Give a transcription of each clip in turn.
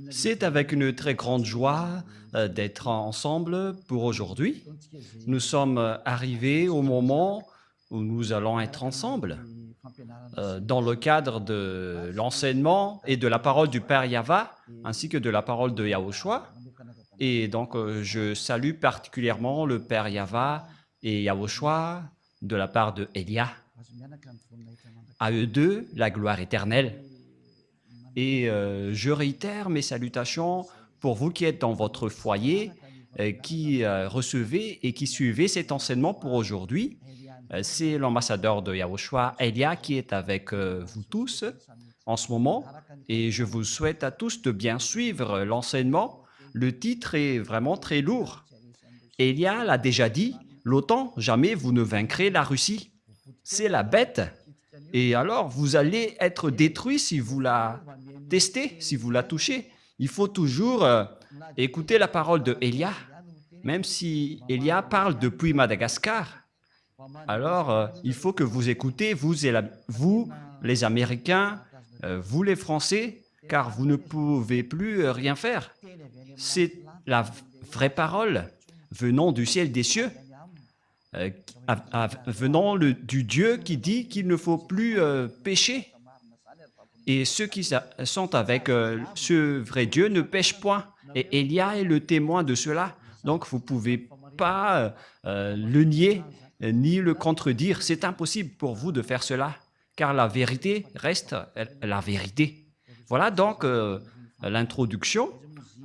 C'est avec une très grande joie d'être ensemble pour aujourd'hui. Nous sommes arrivés au moment où nous allons être ensemble dans le cadre de l'enseignement et de la parole du Père Yava, ainsi que de la parole de Yahushua. Et donc, je salue particulièrement le Père Yava et Yahushua de la part de Elia. À eux deux, la gloire éternelle. Et je réitère mes salutations pour vous qui êtes dans votre foyer, qui recevez et qui suivez cet enseignement pour aujourd'hui. C'est l'ambassadeur de Yahushua, Elia, qui est avec vous tous en ce moment. Et je vous souhaite à tous de bien suivre l'enseignement. Le titre est vraiment très lourd. Elia l'a déjà dit, l'OTAN, jamais vous ne vaincrez la Russie. C'est la bête. Et alors, vous allez être détruit si vous la testez, si vous la touchez. Il faut toujours écouter la parole de Elia, même si Elia parle depuis Madagascar. Alors, il faut que vous écoutez, vous, les Américains, vous les Français, car vous ne pouvez plus rien faire. C'est la vraie parole venant du ciel des cieux, venant du Dieu qui dit qu'il ne faut plus pécher. Et ceux qui sont avec ce vrai Dieu ne pêchent point. Et Elia est le témoin de cela. Donc, vous ne pouvez pas le nier ni le contredire. C'est impossible pour vous de faire cela, car la vérité reste la vérité. Voilà donc l'introduction.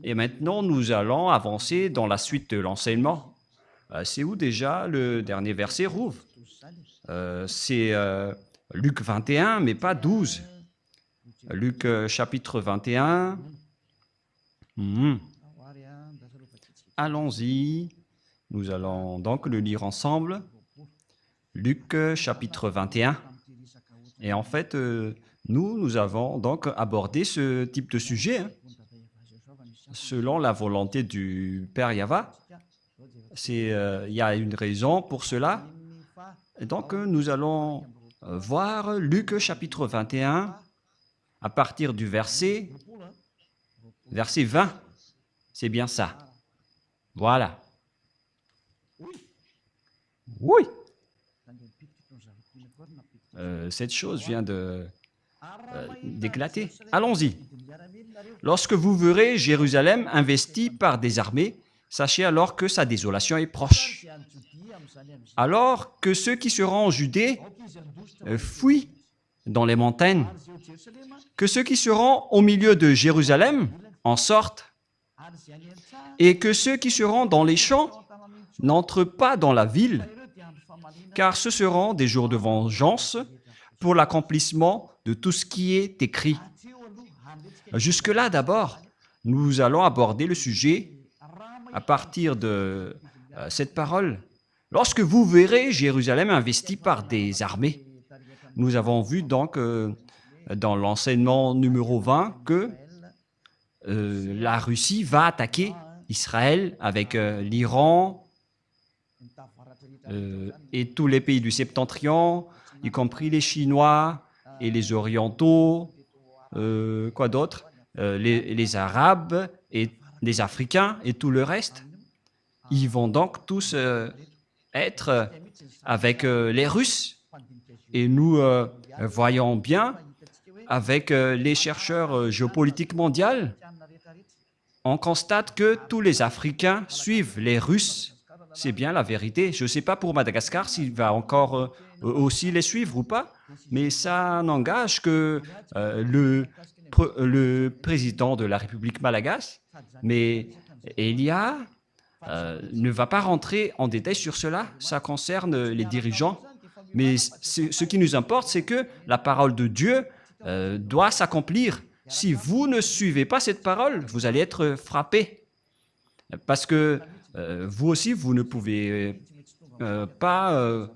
Et maintenant, nous allons avancer dans la suite de l'enseignement. C'est où déjà le dernier verset, Rouve? C'est Luc 21, mais pas 12. Luc chapitre 21. Allons-y. Nous allons donc le lire ensemble. Luc chapitre 21. Et en fait, nous avons donc abordé ce type de sujet selon la volonté du Père Yava. Il y a une raison pour cela. Et donc, nous allons voir Luc chapitre 21 à partir du verset 20. C'est bien ça. Voilà. Oui. Cette chose vient d'éclater. Allons-y. Lorsque vous verrez Jérusalem investie par des armées, sachez alors que sa désolation est proche. Alors que ceux qui seront en Judée fuient dans les montagnes, que ceux qui seront au milieu de Jérusalem en sortent, et que ceux qui seront dans les champs n'entrent pas dans la ville, car ce seront des jours de vengeance pour l'accomplissement de tout ce qui est écrit. Jusque-là, d'abord, nous allons aborder le sujet à partir de cette parole. Lorsque vous verrez Jérusalem investie par des armées, nous avons vu donc dans l'enseignement numéro 20 que la Russie va attaquer Israël avec l'Iran et tous les pays du Septentrion, y compris les Chinois et les Orientaux, quoi d'autre, les Arabes et les Africains et tout le reste. Ils vont donc tous être avec les Russes. Et nous voyons bien avec les chercheurs géopolitiques mondiaux, on constate que tous les Africains suivent les Russes. C'est bien la vérité. Je ne sais pas pour Madagascar s'il va encore aussi les suivre ou pas, mais ça n'engage que le président de la République malagasy, mais Elia ne va pas rentrer en détail sur cela. Ça concerne les dirigeants. Mais ce qui nous importe, c'est que la parole de Dieu doit s'accomplir. Si vous ne suivez pas cette parole, vous allez être frappé. Parce que vous aussi, vous ne pouvez pas,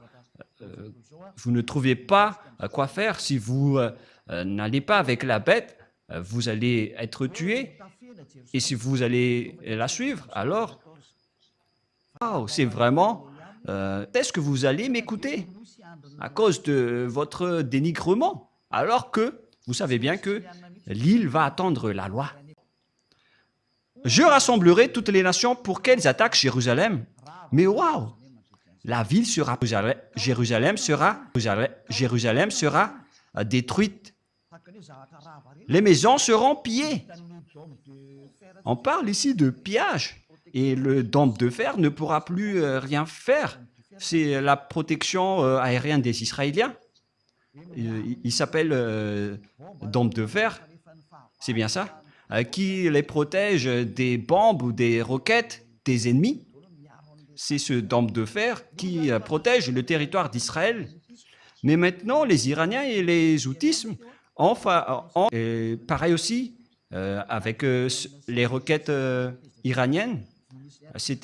vous ne trouvez pas quoi faire. Si vous n'allez pas avec la bête, vous allez être tué. Et si vous allez la suivre, alors, wow, c'est vraiment, est-ce que vous allez m'écouter à cause de votre dénigrement, alors que vous savez bien que l'île va attendre la loi. Je rassemblerai toutes les nations pour qu'elles attaquent Jérusalem. Mais waouh! La ville sera, Jérusalem sera détruite. Les maisons seront pillées. On parle ici de pillage. Et le dôme de fer ne pourra plus rien faire. C'est la protection aérienne des Israéliens. Il s'appelle dôme de fer. C'est bien ça? Qui les protège des bombes ou des roquettes des ennemis. C'est ce dôme de fer qui protège le territoire d'Israël. Mais maintenant, les Iraniens et les houthis pareil aussi avec les roquettes iraniennes.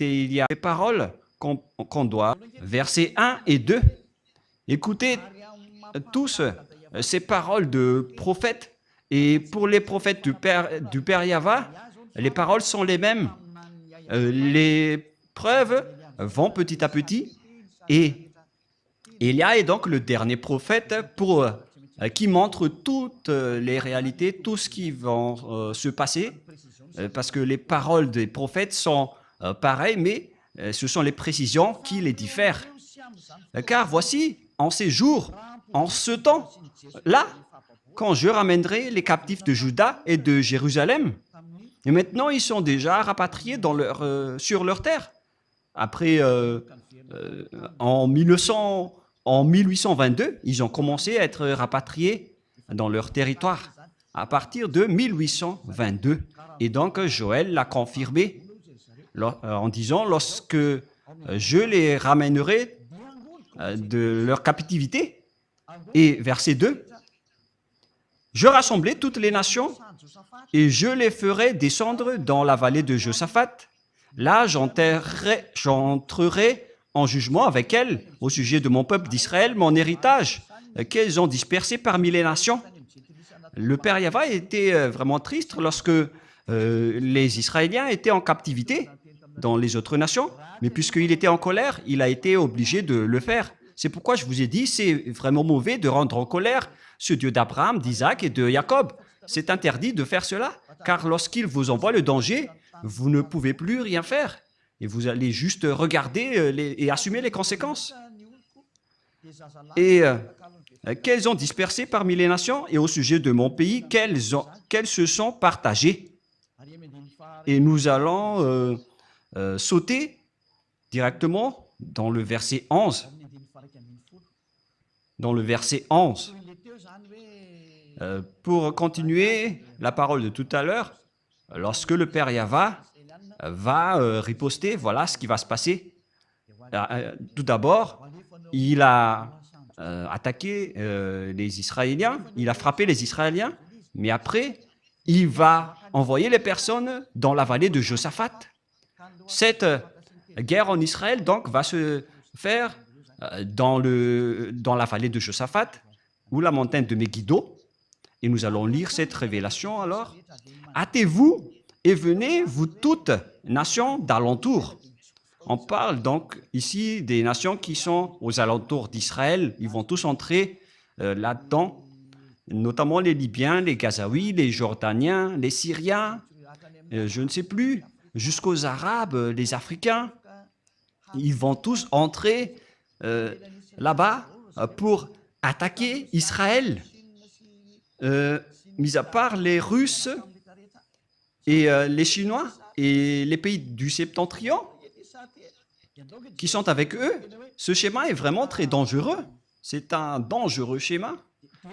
Il y a des paroles qu'on doit. Versets 1 et 2. Écoutez tous ces paroles de prophètes. Et pour les prophètes du Père Yahva, les paroles sont les mêmes. Les preuves vont petit à petit. Et Élia est donc le dernier prophète qui montre toutes les réalités, tout ce qui va se passer, parce que les paroles des prophètes sont pareilles, mais ce sont les précisions qui les diffèrent. Car voici, en ces jours, en ce temps-là, quand je ramènerai les captifs de Juda et de Jérusalem, et maintenant ils sont déjà rapatriés sur leur terre. Après, en 1822, ils ont commencé à être rapatriés dans leur territoire, à partir de 1822. Et donc, Joël l'a confirmé en disant, lorsque je les ramènerai de leur captivité, et verset 2, je rassemblerai toutes les nations et je les ferai descendre dans la vallée de Josaphat. Là, j'entrerai en jugement avec elles au sujet de mon peuple d'Israël, mon héritage, qu'elles ont dispersé parmi les nations. Le Père Yahva était vraiment triste lorsque les Israéliens étaient en captivité dans les autres nations, mais puisqu'il était en colère, il a été obligé de le faire. C'est pourquoi je vous ai dit, c'est vraiment mauvais de rendre en colère ce Dieu d'Abraham, d'Isaac et de Jacob. C'est interdit de faire cela, car lorsqu'il vous envoie le danger, vous ne pouvez plus rien faire. Et vous allez juste regarder et assumer les conséquences. Et qu'elles ont dispersé parmi les nations et au sujet de mon pays, qu'elles se sont partagées. Et nous allons sauter directement dans le verset 11. Dans le verset 11. Pour continuer la parole de tout à l'heure, lorsque le Père Yahva va riposter, voilà ce qui va se passer. Tout d'abord, il a attaqué les Israéliens, il a frappé les Israéliens, mais après, il va envoyer les personnes dans la vallée de Josaphat. Cette guerre en Israël, donc, va se faire dans la vallée de Josaphat, ou la montagne de Megiddo. Et nous allons lire cette révélation alors. Hâtez-vous et venez, vous toutes, nations d'alentour. On parle donc ici des nations qui sont aux alentours d'Israël. Ils vont tous entrer là-dedans, notamment les Libyens, les Gazaouis, les Jordaniens, les Syriens, je ne sais plus, jusqu'aux Arabes, les Africains. Ils vont tous entrer là-bas pour attaquer Israël. Mis à part les Russes et les Chinois et les pays du Septentrion qui sont avec eux, ce schéma est vraiment très dangereux. C'est un dangereux schéma.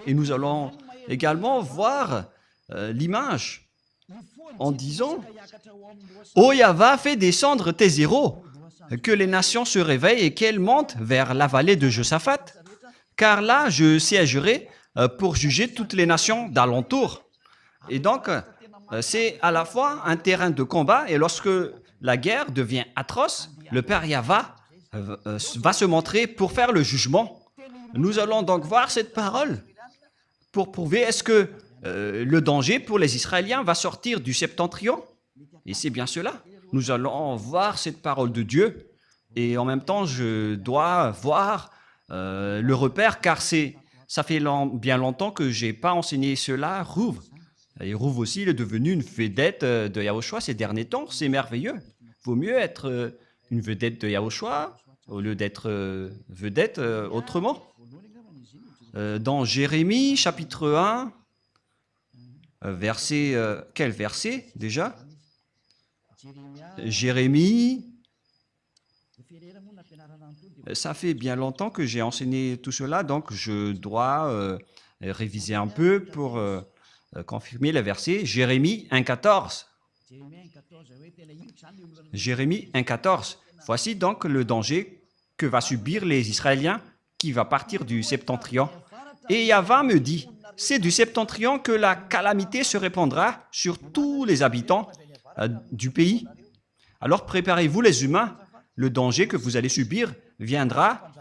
Et nous allons également voir l'image en disant « Ô Yahva, fais descendre tes héros, que les nations se réveillent et qu'elles montent vers la vallée de Josaphat, car là je siégerai pour juger toutes les nations d'alentour. » Et donc, c'est à la fois un terrain de combat, et lorsque la guerre devient atroce, le Père Yahva va se montrer pour faire le jugement. Nous allons donc voir cette parole pour prouver est-ce que le danger pour les Israéliens va sortir du septentrion. Et c'est bien cela. Nous allons voir cette parole de Dieu, et en même temps, je dois voir le repère, car ça fait bien longtemps que je n'ai pas enseigné cela. Rouv, Et Rouv aussi, il est devenu une vedette de Yahushua ces derniers temps. C'est merveilleux. Vaut mieux être une vedette de Yahushua au lieu d'être vedette autrement. Dans Jérémie, chapitre 1, verset... quel verset déjà? Jérémie, ça fait bien longtemps que j'ai enseigné tout cela, donc je dois réviser un peu pour confirmer le verset. Jérémie 1,14. Jérémie 1,14. Voici donc le danger que va subir les Israéliens qui va partir du septentrion. Et Yahva me dit, c'est du septentrion que la calamité se répandra sur tous les habitants du pays. Alors préparez-vous les humains, le danger que vous allez subir viendra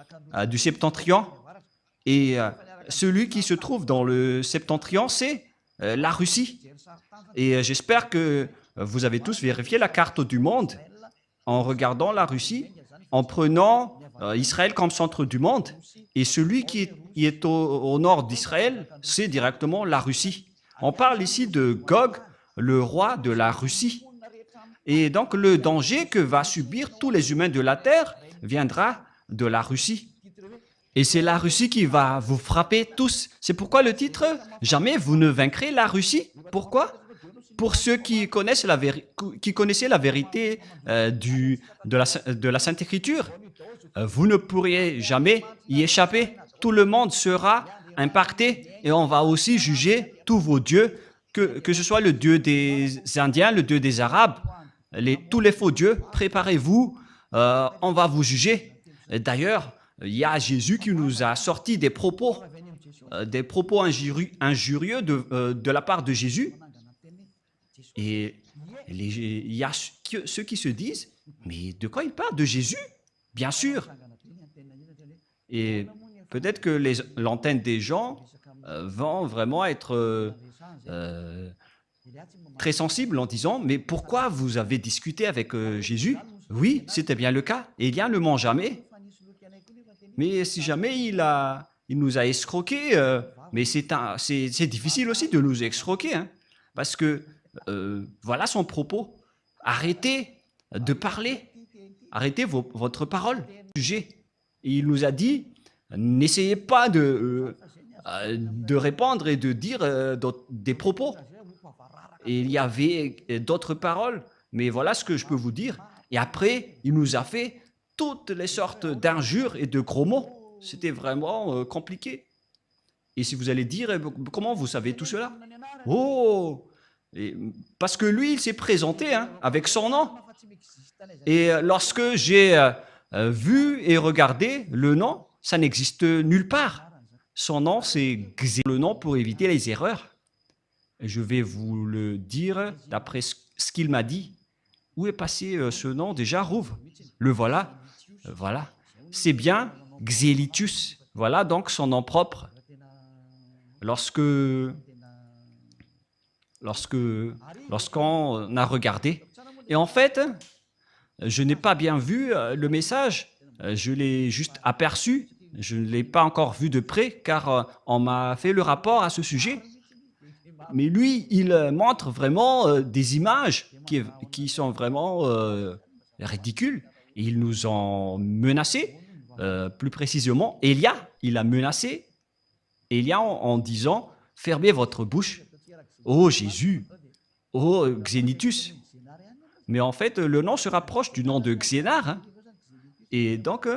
du septentrion. Et celui qui se trouve dans le septentrion, c'est la Russie. Et j'espère que vous avez tous vérifié la carte du monde en regardant la Russie, en prenant Israël comme centre du monde. Et celui qui est au nord d'Israël, c'est directement la Russie. On parle ici de Gog, le roi de la Russie. Et donc le danger que va subir tous les humains de la terre viendra de la Russie. Et c'est la Russie qui va vous frapper tous. C'est pourquoi le titre « Jamais vous ne vaincrez la Russie ». Pourquoi? Pour ceux qui connaissaient la vérité de la Sainte Écriture, vous ne pourriez jamais y échapper. Tout le monde sera impacté et on va aussi juger tous vos dieux, que ce soit le dieu des Indiens, le dieu des Arabes, tous les faux dieux. Préparez-vous, on va vous juger. D'ailleurs, il y a Jésus qui nous a sorti des propos injurieux de la part de Jésus. Et il y a ceux qui se disent, mais de quoi il parle? De Jésus? Bien sûr. Et peut-être que l'antenne des gens vont vraiment être très sensibles en disant, mais pourquoi vous avez discuté avec Jésus? Oui, c'était bien le cas. Élia ne ment jamais. Mais si jamais il nous a escroqués, mais c'est difficile aussi de nous escroquer, hein, parce que voilà son propos. Arrêtez de parler. Arrêtez votre parole. Jugez. Et il nous a dit, n'essayez pas de répandre et de dire des propos. Et il y avait d'autres paroles, mais voilà ce que je peux vous dire. Et après, il nous a fait toutes les sortes d'injures et de gros mots. C'était vraiment compliqué. Et si vous allez dire, comment vous savez tout cela? Oh! Parce que lui, il s'est présenté avec son nom. Et lorsque j'ai vu et regardé le nom, ça n'existe nulle part. Son nom, c'est Xé, le nom pour éviter les erreurs. Je vais vous le dire d'après ce qu'il m'a dit. Où est passé ce nom déjà, Rouv? Le voilà. Voilà. C'est bien Xélitus. Voilà donc son nom propre. Lorsqu'on a regardé. Et en fait, je n'ai pas bien vu le message. Je l'ai juste aperçu. Je ne l'ai pas encore vu de près car on m'a fait le rapport à ce sujet. Mais lui, il montre vraiment des images qui sont vraiment ridicules. Et ils nous ont menacés, plus précisément. Élia, il a menacé Élia en disant « Fermez votre bouche ». Oh Jésus, oh Xénitus. Mais en fait, le nom se rapproche du nom de Xénar. Hein. Et donc,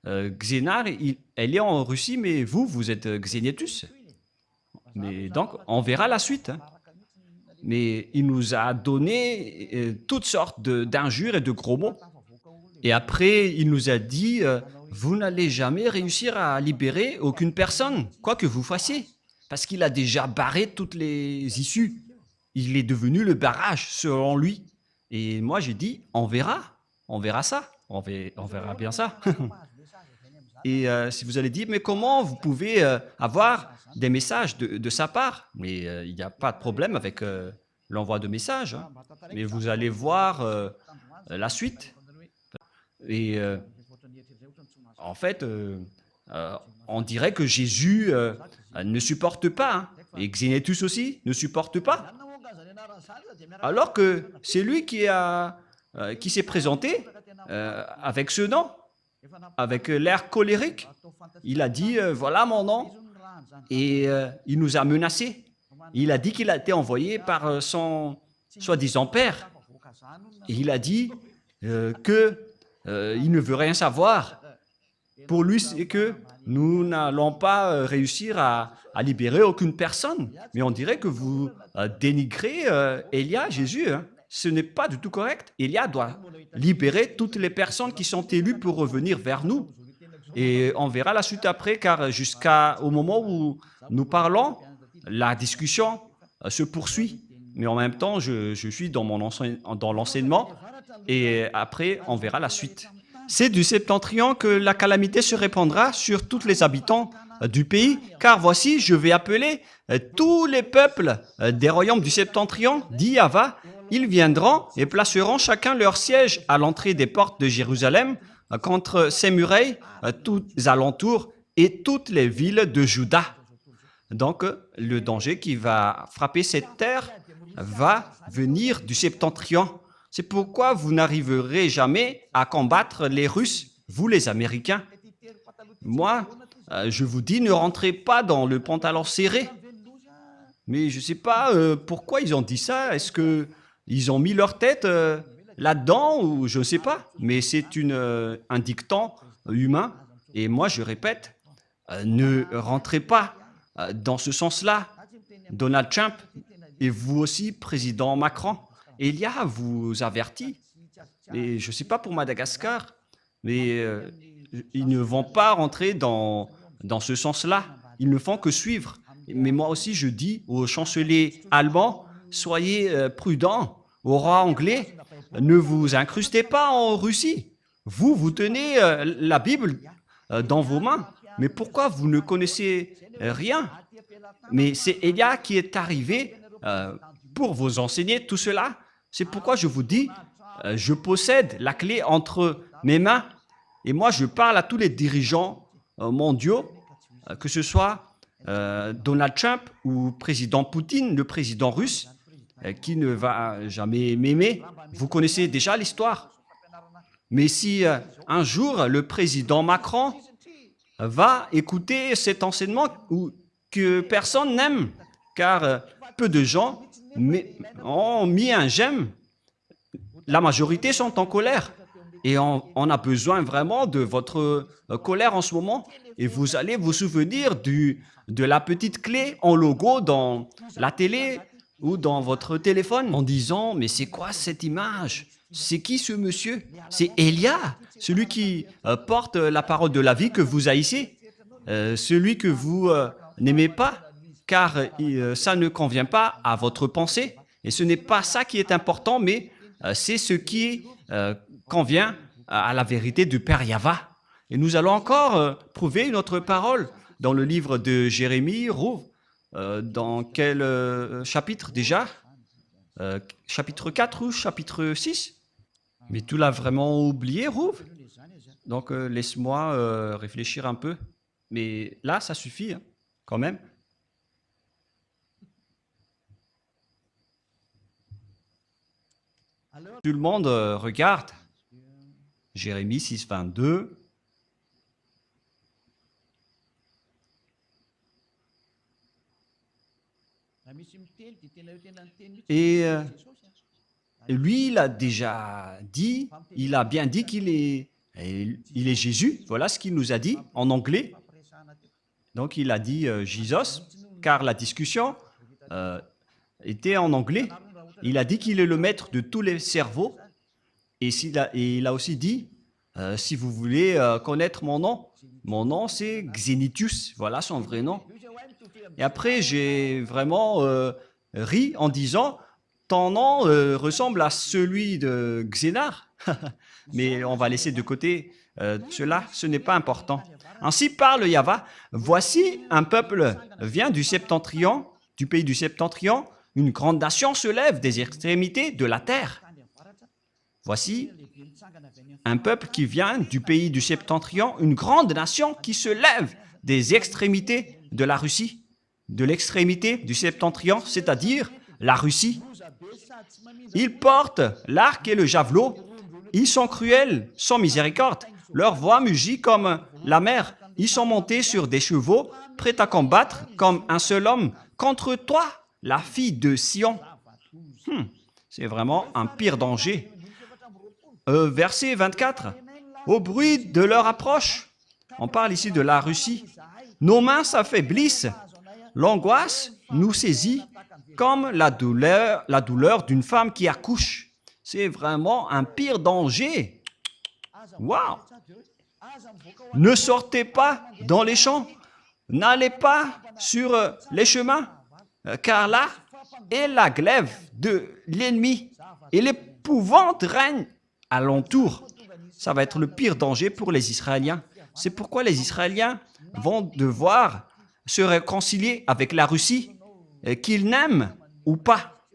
Xénar, elle est en Russie, mais vous êtes Xénitus. Mais donc, on verra la suite. Hein. Mais il nous a donné toutes sortes d'injures et de gros mots. Et après, il nous a dit, vous n'allez jamais réussir à libérer aucune personne, quoi que vous fassiez. Parce qu'il a déjà barré toutes les issues. Il est devenu le barrage, selon lui. Et moi, j'ai dit, on verra ça. On verra bien ça. Et si vous allez dire, mais comment vous pouvez avoir des messages de sa part? Mais il n'y a pas de problème avec l'envoi de messages. Hein. Mais vous allez voir la suite. Et en fait, euh, on dirait que Jésus ne supporte pas, hein, et Xénétus aussi ne supporte pas. Alors que c'est lui qui s'est présenté avec ce nom, avec l'air colérique. Il a dit, voilà mon nom, et il nous a menacés. Il a dit qu'il a été envoyé par son soi-disant père. Et il a dit qu'il ne veut rien savoir. Pour lui, c'est que nous n'allons pas réussir à libérer aucune personne. Mais on dirait que vous dénigrez Élia, Jésus. Hein. Ce n'est pas du tout correct. Élia doit libérer toutes les personnes qui sont élues pour revenir vers nous. Et on verra la suite après, car jusqu'au moment où nous parlons, la discussion se poursuit. Mais en même temps, je suis dans l'enseignement, et après, on verra la suite. C'est du septentrion que la calamité se répandra sur tous les habitants du pays, car voici, je vais appeler tous les peuples des royaumes du septentrion, dit Yahva. Ils viendront et placeront chacun leur siège à l'entrée des portes de Jérusalem, contre ses murailles, tous alentours et toutes les villes de Juda. Donc, le danger qui va frapper cette terre va venir du septentrion. C'est pourquoi vous n'arriverez jamais à combattre les Russes, vous les Américains. Moi, je vous dis, ne rentrez pas dans le pantalon serré. Mais je ne sais pas pourquoi ils ont dit ça. Est-ce qu'ils ont mis leur tête là-dedans ou je ne sais pas. Mais c'est un dicton humain. Et moi, je répète, ne rentrez pas dans ce sens-là. Donald Trump et vous aussi, président Macron. Elia vous avertit. Et je ne sais pas pour Madagascar, mais ils ne vont pas rentrer dans ce sens-là. Ils ne font que suivre. Mais moi aussi, je dis au chancelier allemand, soyez prudents. Au roi anglais, ne vous incrustez pas en Russie. Vous tenez la Bible dans vos mains. Mais pourquoi vous ne connaissez rien? Mais c'est Elia qui est arrivé pour vous enseigner tout cela. C'est pourquoi je vous dis, je possède la clé entre mes mains. Et moi, je parle à tous les dirigeants mondiaux, que ce soit Donald Trump ou président Poutine, le président russe, qui ne va jamais m'aimer. Vous connaissez déjà l'histoire. Mais si un jour, le président Macron va écouter cet enseignement que personne n'aime, car peu de gens ont mis un j'aime, la majorité sont en colère. Et on a besoin vraiment de votre colère en ce moment. Et vous allez vous souvenir de la petite clé en logo dans la télé ou dans votre téléphone en disant « Mais c'est quoi cette image? C'est qui ce monsieur? C'est Elia, celui qui porte la parole de la vie que vous haïssez, celui que vous n'aimez pas, car ça ne convient pas à votre pensée. Et ce n'est pas ça qui est important, mais c'est ce qui convient à la vérité du Père Yahva. Et nous allons encore prouver notre parole dans le livre de Jérémie, Rouv. Dans quel chapitre déjà? Chapitre 4 ou chapitre 6? Mais tu l'as vraiment oublié, Rouv? Donc laisse-moi réfléchir un peu. Mais là, ça suffit, hein, quand même. Tout le monde regarde. Jérémie 6, 22. Et lui, il a déjà dit, il a bien dit qu'il est Jésus. Voilà ce qu'il nous a dit en anglais. Donc, il a dit Jesus, car la discussion était en anglais. Il a dit qu'il est le maître de tous les cerveaux. Et il a aussi dit, si vous voulez connaître mon nom c'est Xénétus. Voilà son vrai nom. Et après, j'ai vraiment ri en disant, ton nom ressemble à celui de Xénar. Mais on va laisser de côté cela, ce n'est pas important. Ainsi parle Yahva, voici un peuple vient du septentrion, du pays du septentrion, une grande nation se lève des extrémités de la terre. Voici un peuple qui vient du pays du Septentrion, une grande nation qui se lève des extrémités de la Russie, de l'extrémité du Septentrion, c'est-à-dire la Russie. Ils portent l'arc et le javelot. Ils sont cruels, sans miséricorde. Leur voix mugit comme la mer. Ils sont montés sur des chevaux, prêts à combattre comme un seul homme contre toi, la fille de Sion. C'est vraiment un pire danger. Verset 24. Au bruit de leur approche, on parle ici de la Russie, nos mains s'affaiblissent. L'angoisse nous saisit comme la douleur d'une femme qui accouche. C'est vraiment un pire danger. Waouh! Ne sortez pas dans les champs, n'allez pas sur les chemins, car là est la glaive de l'ennemi et l'épouvante règne alentour. Ça va être le pire danger pour les Israéliens. C'est pourquoi les Israéliens vont devoir se réconcilier avec la Russie, qu'ils n'aiment ou pas.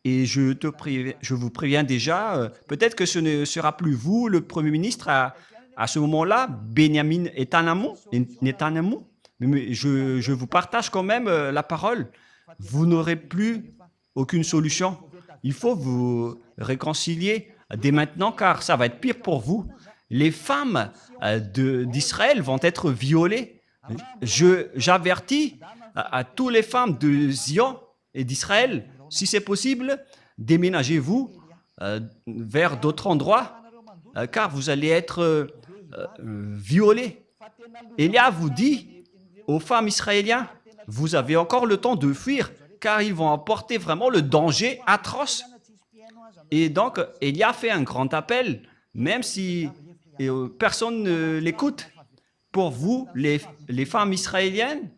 Et je vous préviens déjà, peut-être que ce ne sera plus vous, le Premier ministre, à ce moment-là, Benjamin Netanyahou, mais je vous partage quand même la parole. Vous n'aurez plus aucune solution. Il faut vous réconcilier dès maintenant, car ça va être pire pour vous. Les femmes d'Israël vont être violées. J'avertis à toutes les femmes de Zion et d'Israël, si c'est possible, déménagez-vous vers d'autres endroits, car vous allez être violés. Élia vous dit aux femmes israéliennes, vous avez encore le temps de fuir, car ils vont apporter vraiment le danger atroce. Et donc, Élia fait un grand appel, même si personne ne l'écoute. Pour vous, les femmes israéliennes,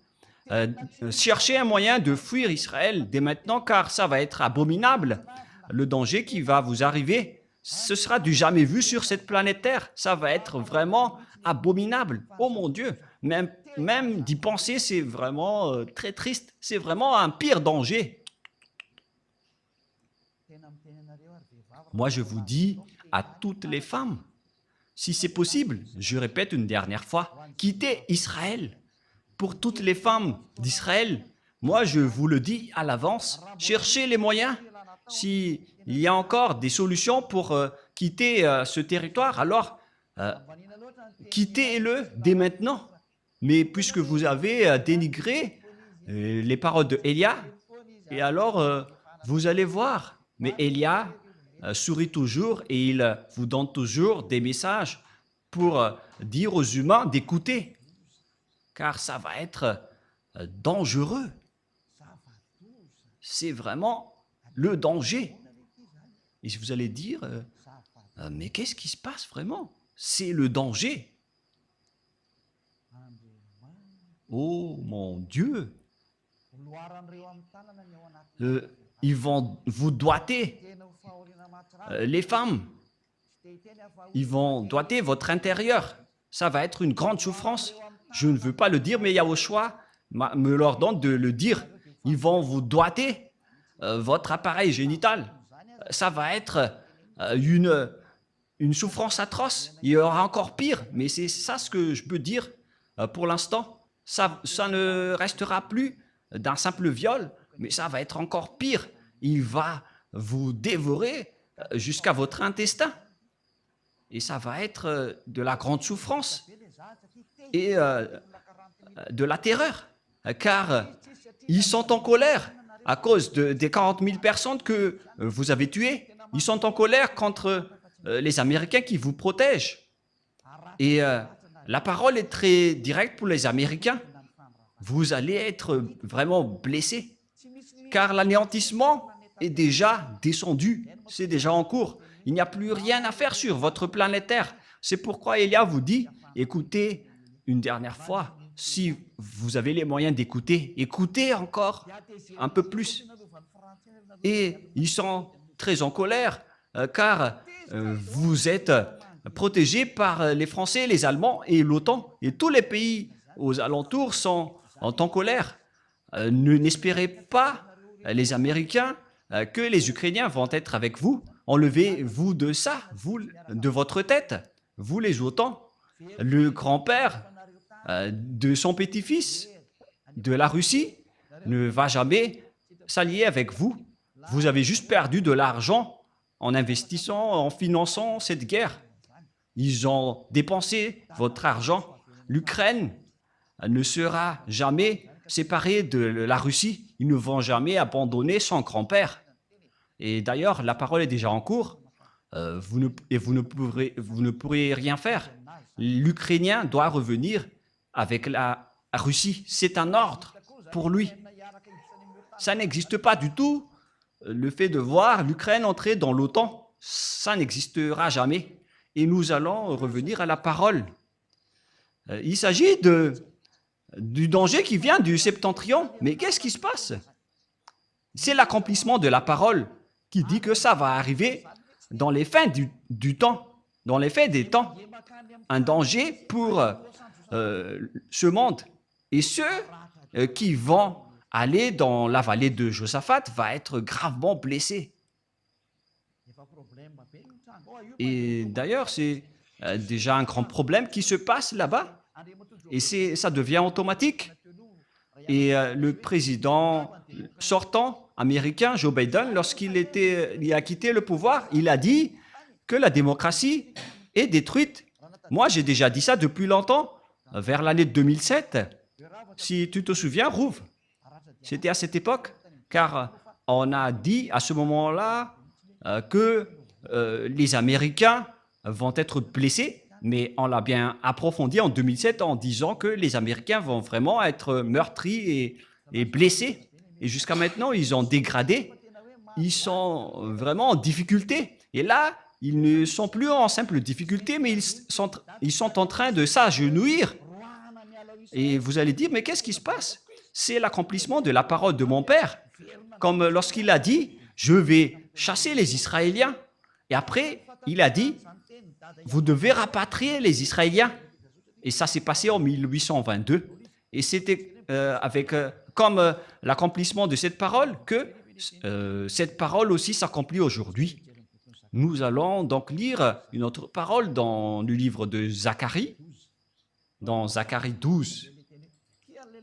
cherchez un moyen de fuir Israël dès maintenant, car ça va être abominable. Le danger qui va vous arriver, ce sera du jamais vu sur cette planète Terre. Ça va être vraiment abominable. Oh mon Dieu, même d'y penser, c'est vraiment très triste. C'est vraiment un pire danger. Moi, je vous dis à toutes les femmes, si c'est possible, je répète une dernière fois, quittez Israël. Pour toutes les femmes d'Israël, moi, je vous le dis à l'avance, cherchez les moyens. S'il y a encore des solutions pour quitter ce territoire, alors quittez-le dès maintenant. Mais puisque vous avez dénigré les paroles de Élia, et alors vous allez voir. Mais Élia sourit toujours et il vous donne toujours des messages pour dire aux humains d'écouter, car ça va être dangereux. C'est vraiment le danger. Et vous allez dire, mais qu'est-ce qui se passe vraiment? C'est le danger. Oh mon Dieu! Ils vont vous doiter. Les femmes, ils vont doiter votre intérieur. Ça va être une grande souffrance. Je ne veux pas le dire, mais Yahushua me l'ordonne de le dire. Ils vont vous doiter votre appareil génital. Ça va être une souffrance atroce. Il y aura encore pire, mais c'est ça ce que je peux dire pour l'instant. Ça ne restera plus d'un simple viol, mais ça va être encore pire. Il va vous dévorer jusqu'à votre intestin. Et ça va être de la grande souffrance et de la terreur, car ils sont en colère à cause des 40 000 personnes que vous avez tuées. Ils sont en colère contre les Américains qui vous protègent. Et la parole est très directe pour les Américains. Vous allez être vraiment blessés, car l'anéantissement est déjà descendu, c'est déjà en cours. Il n'y a plus rien à faire sur votre planète Terre. C'est pourquoi Élia vous dit, écoutez une dernière fois, si vous avez les moyens d'écouter, écoutez encore un peu plus. Et ils sont très en colère, car vous êtes protégés par les Français, les Allemands et l'OTAN. Et tous les pays aux alentours sont en colère. N'espérez pas, les Américains, que les Ukrainiens vont être avec vous. enlevez-vous de ça, vous, de votre tête, vous les OTAN. Le grand-père de son petit-fils de la Russie ne va jamais s'allier avec vous. Vous avez juste perdu de l'argent en investissant, en finançant cette guerre. Ils ont dépensé votre argent. L'Ukraine ne sera jamais séparée de la Russie. Ils ne vont jamais abandonner son grand-père. Et d'ailleurs, la parole est déjà en cours. Vous ne pourrez rien faire. L'Ukrainien doit revenir avec la Russie. C'est un ordre pour lui. Ça n'existe pas du tout. Le fait de voir l'Ukraine entrer dans l'OTAN, ça n'existera jamais. Et nous allons revenir à la parole. Il s'agit du danger qui vient du septentrion. Mais qu'est-ce qui se passe? C'est l'accomplissement de la parole qui dit que ça va arriver dans les fins du temps, dans les fins des temps. Un danger pour ce monde. Et ceux qui vont aller dans la vallée de Josaphat vont être gravement blessés. Et d'ailleurs, c'est déjà un grand problème qui se passe là-bas. Et ça devient automatique. Et le président sortant américain, Joe Biden, lorsqu'il a quitté le pouvoir, il a dit que la démocratie est détruite. Moi, j'ai déjà dit ça depuis longtemps, vers l'année 2007. Si tu te souviens, Rouv, c'était à cette époque, car on a dit à ce moment-là que les Américains vont être blessés, mais on l'a bien approfondi en 2007 en disant que les Américains vont vraiment être meurtris et blessés. Et jusqu'à maintenant, ils ont dégradé. Ils sont vraiment en difficulté. Et là, ils ne sont plus en simple difficulté, mais ils sont en train de s'agenouiller. Et vous allez dire, mais qu'est-ce qui se passe? C'est l'accomplissement de la parole de mon père. Comme lorsqu'il a dit, je vais chasser les Israéliens. Et après, il a dit, vous devez rapatrier les Israéliens. Et ça s'est passé en 1822. Et c'était comme l'accomplissement de cette parole que cette parole aussi s'accomplit aujourd'hui. Nous allons donc lire une autre parole dans le livre de Zacharie, dans Zacharie 12.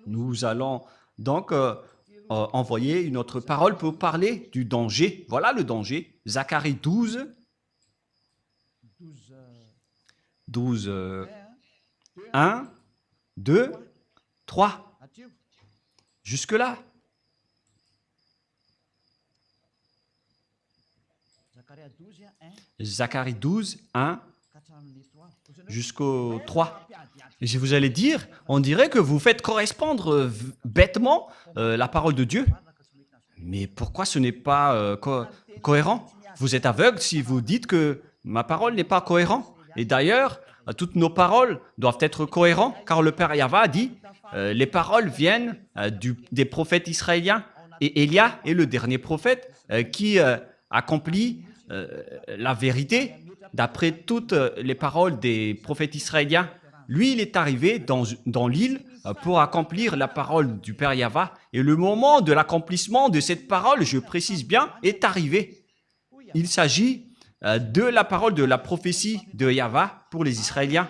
Nous allons donc envoyer une autre parole pour parler du danger. Voilà le danger. Zacharie 12, 1, 2, 3. Jusque-là. Zacharie 12, 1 jusqu'au 3. Et vous allez dire, on dirait que vous faites correspondre bêtement la parole de Dieu. Mais pourquoi ce n'est pas cohérent? Vous êtes aveugle si vous dites que ma parole n'est pas cohérente. Et d'ailleurs, toutes nos paroles doivent être cohérentes, car le Père Yahva a dit, les paroles viennent des prophètes israéliens. Et Élia est le dernier prophète qui accomplit la vérité d'après toutes les paroles des prophètes israéliens. Lui, il est arrivé dans l'île pour accomplir la parole du Père Yahva. Et le moment de l'accomplissement de cette parole, je précise bien, est arrivé. Il s'agit de la parole de la prophétie de Yahva pour les Israéliens.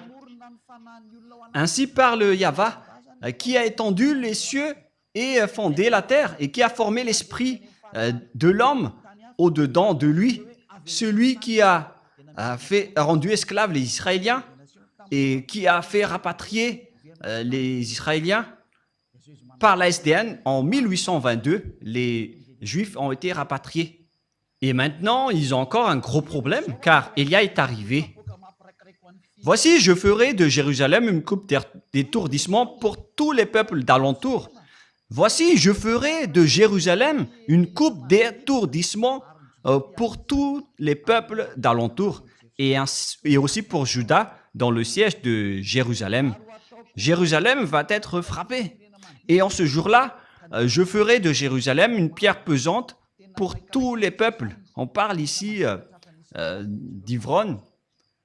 Ainsi parle Yahva, qui a étendu les cieux et fondé la terre, et qui a formé l'esprit de l'homme au-dedans de lui. Celui qui a rendu esclaves les Israéliens et qui a fait rapatrier les Israéliens par la SDN en 1822, les Juifs ont été rapatriés. Et maintenant, ils ont encore un gros problème, car Élia est arrivé. Voici, je ferai de Jérusalem une coupe d'étourdissement pour tous les peuples d'alentour. Voici, je ferai de Jérusalem une coupe d'étourdissement pour tous les peuples d'alentour, et aussi pour Juda dans le siège de Jérusalem. Jérusalem va être frappée. Et en ce jour-là, je ferai de Jérusalem une pierre pesante pour tous les peuples. On parle ici d'Ivron.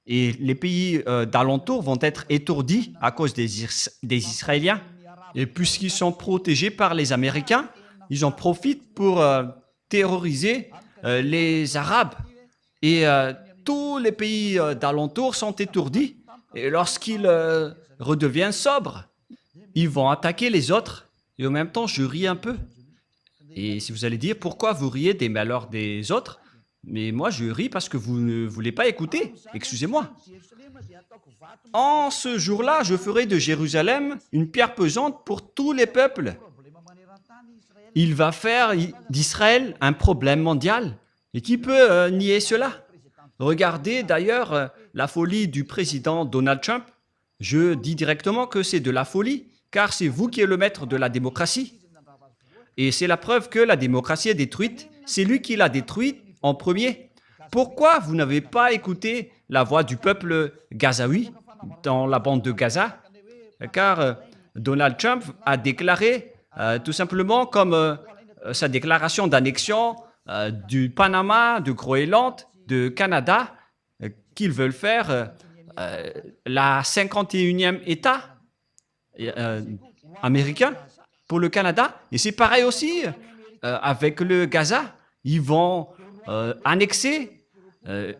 Et les pays d'alentour vont être étourdis à cause des Israéliens. Et puisqu'ils sont protégés par les Américains, ils en profitent pour terroriser les Arabes. Et tous les pays d'alentour sont étourdis. Et lorsqu'ils redeviennent sobres, ils vont attaquer les autres. Et en même temps, je ris un peu. Et si vous allez dire, pourquoi vous riez des malheurs des autres? Mais moi, je ris parce que vous ne voulez pas écouter. Excusez-moi. En ce jour-là, je ferai de Jérusalem une pierre pesante pour tous les peuples. Il va faire d'Israël un problème mondial. Et qui peut nier cela? Regardez d'ailleurs la folie du président Donald Trump. Je dis directement que c'est de la folie, car c'est vous qui êtes le maître de la démocratie. Et c'est la preuve que la démocratie est détruite. C'est lui qui l'a détruite en premier. Pourquoi vous n'avez pas écouté la voix du peuple gazaoui dans la bande de Gaza? Car Donald Trump a déclaré tout simplement comme sa déclaration d'annexion du Panama, du Groenland, de Canada, qu'ils veulent faire la 51e État américain pour le Canada. Et c'est pareil aussi avec le Gaza. Ils vont annexer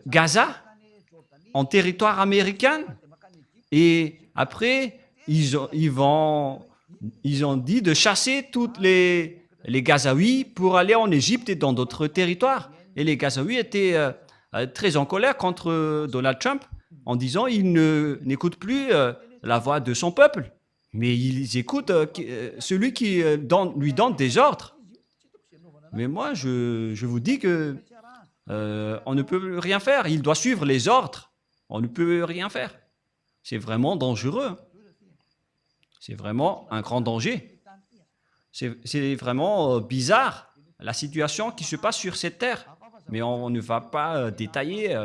Gaza en territoire américain. Et après, ils ont dit de chasser toutes les Gazaouis pour aller en Égypte et dans d'autres territoires. Et les Gazaouis étaient très en colère contre Donald Trump en disant qu'il n'écoute plus la voix de son peuple, mais ils écoutent celui qui lui donne des ordres. Mais moi, je vous dis que on ne peut rien faire. Il doit suivre les ordres. On ne peut rien faire. C'est vraiment dangereux. C'est vraiment un grand danger. C'est vraiment bizarre, la situation qui se passe sur cette terre. Mais on ne va pas détailler,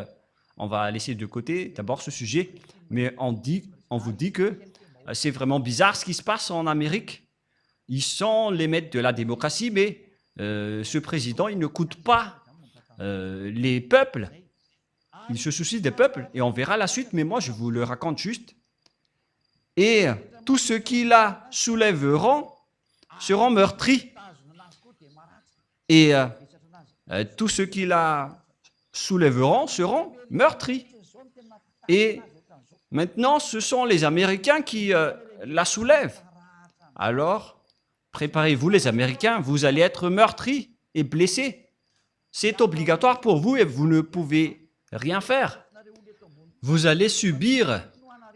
on va laisser de côté d'abord ce sujet. Mais on vous dit que c'est vraiment bizarre ce qui se passe en Amérique. Ils sont les maîtres de la démocratie, mais ce président, il n'écoute pas les peuples. Il se soucie des peuples et on verra la suite, mais moi je vous le raconte juste. Et tous ceux qui la soulèveront seront meurtris. Et tous ceux qui la soulèveront seront meurtris. Et maintenant, ce sont les Américains qui la soulèvent. Alors, préparez-vous les Américains, vous allez être meurtris et blessés. C'est obligatoire pour vous et vous ne pouvez rien faire. Vous allez subir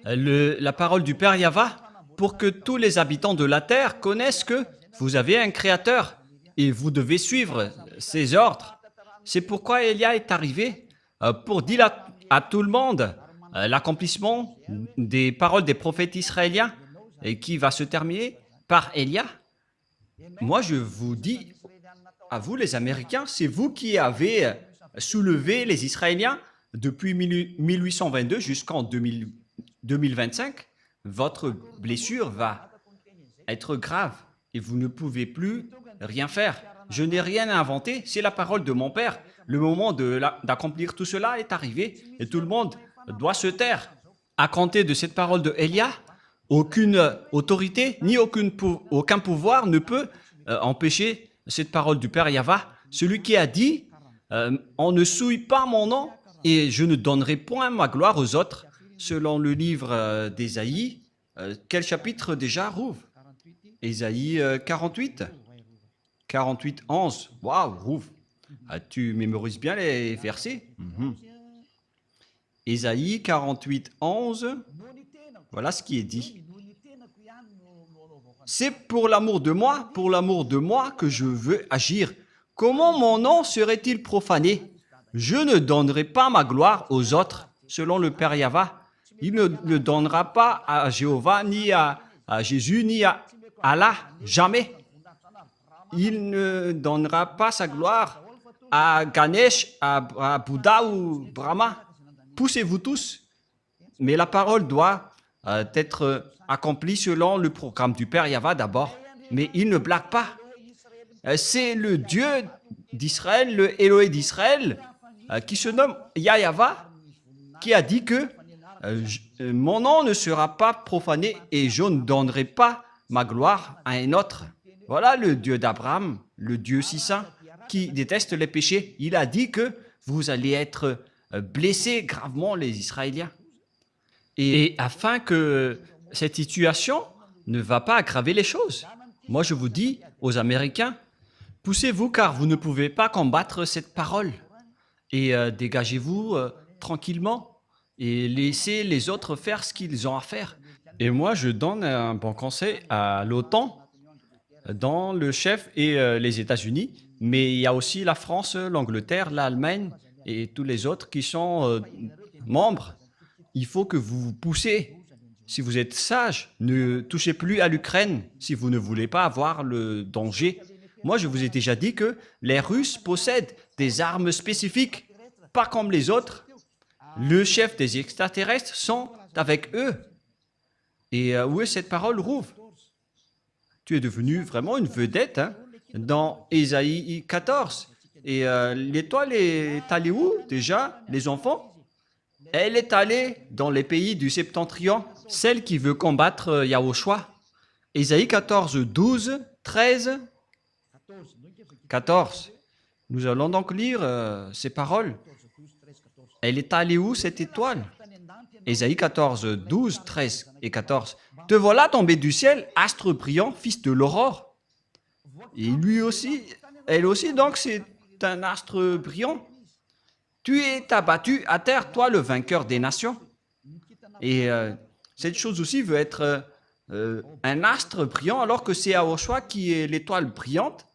la parole du Père Yahva pour que tous les habitants de la terre connaissent que vous avez un Créateur et vous devez suivre ses ordres. C'est pourquoi Élia est arrivé pour dire à tout le monde l'accomplissement des paroles des prophètes israéliens et qui va se terminer par Élia. Moi, je vous dis à vous, les Américains, c'est vous qui avez soulevé les Israéliens depuis 1822 jusqu'en 2025. Votre blessure va être grave et vous ne pouvez plus rien faire. Je n'ai rien inventé, c'est la parole de mon Père. Le moment d'accomplir tout cela est arrivé et tout le monde doit se taire. À compter de cette parole de Élia, aucune autorité ni aucun pouvoir ne peut empêcher cette parole du Père Yahva. Celui qui a dit on ne souille pas mon nom et je ne donnerai point ma gloire aux autres. Selon le livre d'Ésaïe, quel chapitre déjà, Rouv? Ésaïe 48. 48, 11. Waouh, Rouv. Tu mémorises bien les versets. Ésaïe 48, 11. Voilà ce qui est dit. C'est pour l'amour de moi que je veux agir. Comment mon nom serait-il profané? Je ne donnerai pas ma gloire aux autres, selon le Père Yahva. Il ne le donnera pas à Jéhovah, ni à Jésus, ni à Allah, jamais. Il ne donnera pas sa gloire à Ganesh, à Bouddha ou Brahma. Poussez-vous tous. Mais la parole doit être accomplie selon le programme du Père Yahva d'abord. Mais il ne blague pas. C'est le Dieu d'Israël, le Élohé d'Israël, qui se nomme Yahva, qui a dit que mon nom ne sera pas profané et je ne donnerai pas ma gloire à un autre. Voilà le Dieu d'Abraham, le Dieu si saint, qui déteste les péchés. Il a dit que vous allez être blessé gravement les Israéliens. Et afin que cette situation ne va pas aggraver les choses, moi je vous dis aux Américains, poussez-vous car vous ne pouvez pas combattre cette parole. Et dégagez-vous tranquillement et laissez les autres faire ce qu'ils ont à faire. Et moi, je donne un bon conseil à l'OTAN, dans le chef et les États-Unis, mais il y a aussi la France, l'Angleterre, l'Allemagne et tous les autres qui sont membres. Il faut que vous vous poussez. Si vous êtes sage, ne touchez plus à l'Ukraine si vous ne voulez pas avoir le danger. Moi, je vous ai déjà dit que les Russes possèdent des armes spécifiques, pas comme les autres. Le chef des extraterrestres sont avec eux. Et où est cette parole, Rouv? Tu es devenu vraiment une vedette hein, dans Ésaïe 14. Et l'étoile est allée où déjà, les enfants? Elle est allée dans les pays du Septentrion, celle qui veut combattre Yahushua. Ésaïe 14, 12, 13, 14. Nous allons donc lire ces paroles. Elle est allée où cette étoile? Ésaïe 14, 12, 13 et 14. Te voilà tombé du ciel, astre brillant, fils de l'aurore. Et lui aussi, elle aussi, donc c'est un astre brillant. Tu es abattu à terre, toi le vainqueur des nations. Et cette chose aussi veut être un astre brillant, alors que c'est Yahushua qui est l'étoile brillante.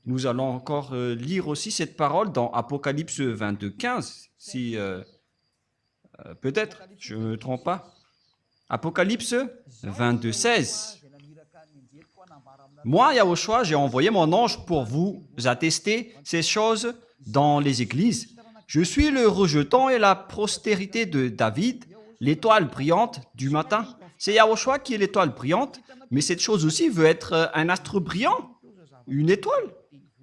Nous allons encore lire aussi cette parole dans Apocalypse 22, 15, si peut-être, je ne me trompe pas. Apocalypse 22, 16. Moi, Yahushua, j'ai envoyé mon ange pour vous attester ces choses dans les églises. Je suis le rejeton et la postérité de David, l'étoile brillante du matin. C'est Yahushua qui est l'étoile brillante, mais cette chose aussi veut être un astre brillant, une étoile.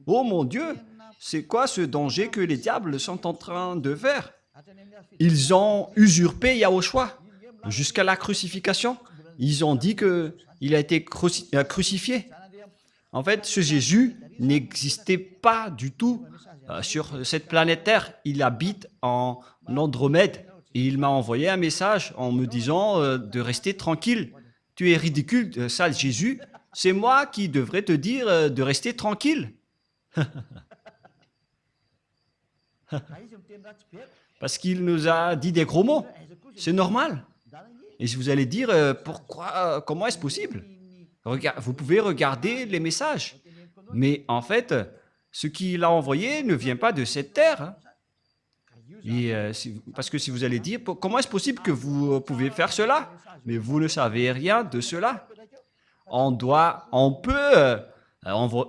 Oh mon Dieu, c'est quoi ce danger que les diables sont en train de faire? Ils ont usurpé Yahushua jusqu'à la crucifixion. Ils ont dit qu'il a été crucifié. En fait, ce Jésus n'existait pas du tout sur cette planète Terre. Il habite en Andromède. Et il m'a envoyé un message en me disant de rester tranquille. Tu es ridicule, sale Jésus. C'est moi qui devrais te dire de rester tranquille. Parce qu'il nous a dit des gros mots. C'est normal. Et si vous allez dire, pourquoi, comment est-ce possible? Vous pouvez regarder les messages. Mais en fait, ce qu'il a envoyé ne vient pas de cette terre. Hein. Et, parce que si vous allez dire, comment est-ce possible que vous pouvez faire cela? Mais vous ne savez rien de cela. On peut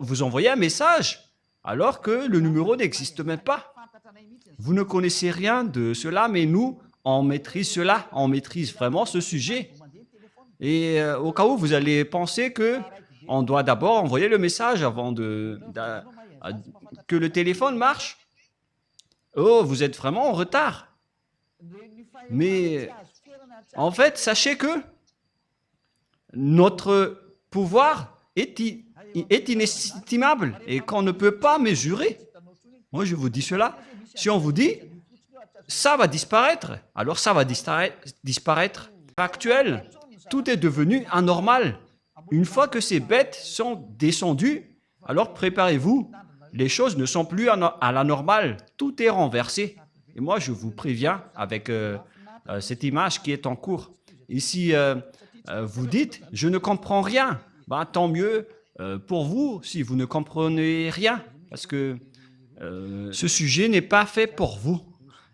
vous envoyer un message alors que le numéro n'existe même pas. Vous ne connaissez rien de cela, mais nous, on maîtrise cela, on maîtrise vraiment ce sujet. Et au cas où vous allez penser qu'on doit d'abord envoyer le message avant que le téléphone marche. Oh, vous êtes vraiment en retard. Mais en fait, sachez que notre pouvoir est inestimable et qu'on ne peut pas mesurer. Moi, je vous dis cela. Si on vous dit, ça va disparaître, alors ça va disparaître. Actuel, tout est devenu anormal. Une fois que ces bêtes sont descendues, alors préparez-vous. Les choses ne sont plus à la normale. Tout est renversé. Et moi, je vous préviens avec cette image qui est en cours. Et si vous dites, je ne comprends rien, ben, tant mieux pour vous si vous ne comprenez rien. Parce que ce sujet n'est pas fait pour vous.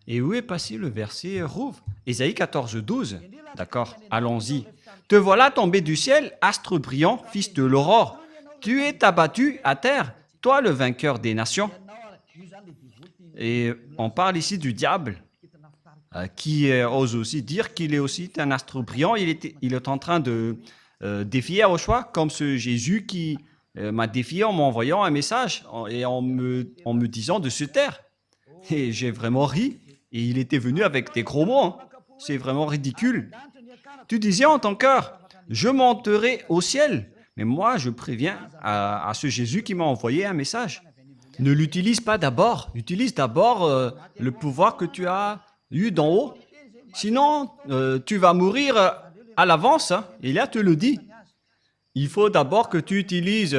Et où est passé le verset Rouv? Ésaïe 14, 12. D'accord, allons-y. Te voilà tombé du ciel, astre brillant, fils de l'aurore. Tu es abattu à terre, toi le vainqueur des nations. Et on parle ici du diable, qui ose aussi dire qu'il est aussi un astre brillant. Il est en train de défier Yahushua, comme ce Jésus qui m'a défié en m'envoyant un message et en me disant de se taire. Et j'ai vraiment ri. Et il était venu avec des gros mots. Hein. C'est vraiment ridicule. Tu disais en ton cœur, je monterai au ciel. Mais moi, je préviens à ce Jésus qui m'a envoyé un message. Ne l'utilise pas d'abord. Utilise d'abord le pouvoir que tu as vue d'en haut. Sinon, tu vas mourir à l'avance. Hein. Et là, tu le dis. Il faut d'abord que tu utilises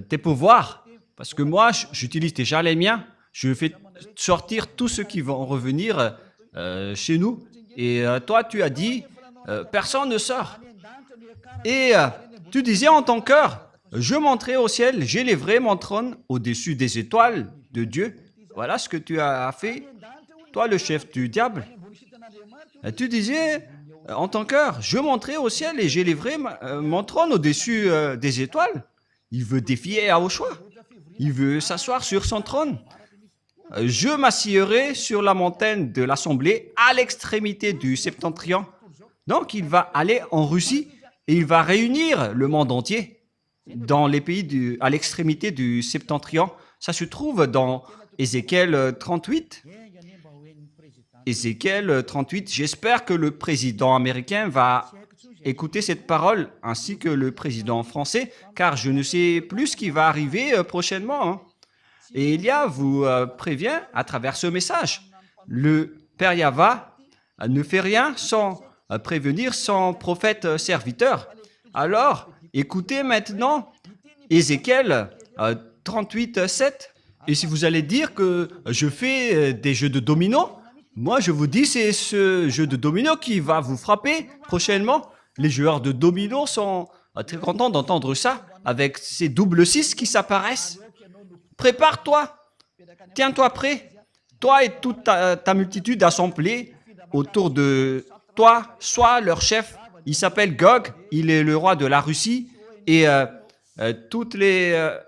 tes pouvoirs. Parce que moi, j'utilise déjà les miens. Je fais sortir tous ceux qui vont revenir chez nous. Et toi, tu as dit, personne ne sort. Et tu disais en ton cœur, je monterai au ciel, j'élèverai mon trône au-dessus des étoiles de Dieu. Voilà ce que tu as fait, toi le chef du diable. Et tu disais en ton cœur, je monterai au ciel et j'élèverai mon trône au-dessus des étoiles. Il veut défier Yahushua. Il veut s'asseoir sur son trône. Je m'assierai sur la montagne de l'Assemblée à l'extrémité du septentrion. Donc il va aller en Russie et il va réunir le monde entier dans les pays à l'extrémité du septentrion. Ça se trouve dans Ézéchiel 38. Ézéchiel 38, j'espère que le président américain va écouter cette parole, ainsi que le président français, car je ne sais plus ce qui va arriver prochainement. Hein. Et Elia vous prévient à travers ce message. Le Père Yahva ne fait rien sans prévenir son prophète serviteur. Alors, écoutez maintenant Ézéchiel 38, 7. Et si vous allez dire que je fais des jeux de dominos, moi je vous dis c'est ce jeu de dominos qui va vous frapper prochainement. Les joueurs de dominos sont très contents d'entendre ça avec ces doubles 6 qui s'apparaissent. Prépare-toi, tiens-toi prêt. Toi et toute ta multitude assemblée autour de toi, sois leur chef. Il s'appelle Gog, il est le roi de la Russie et toutes les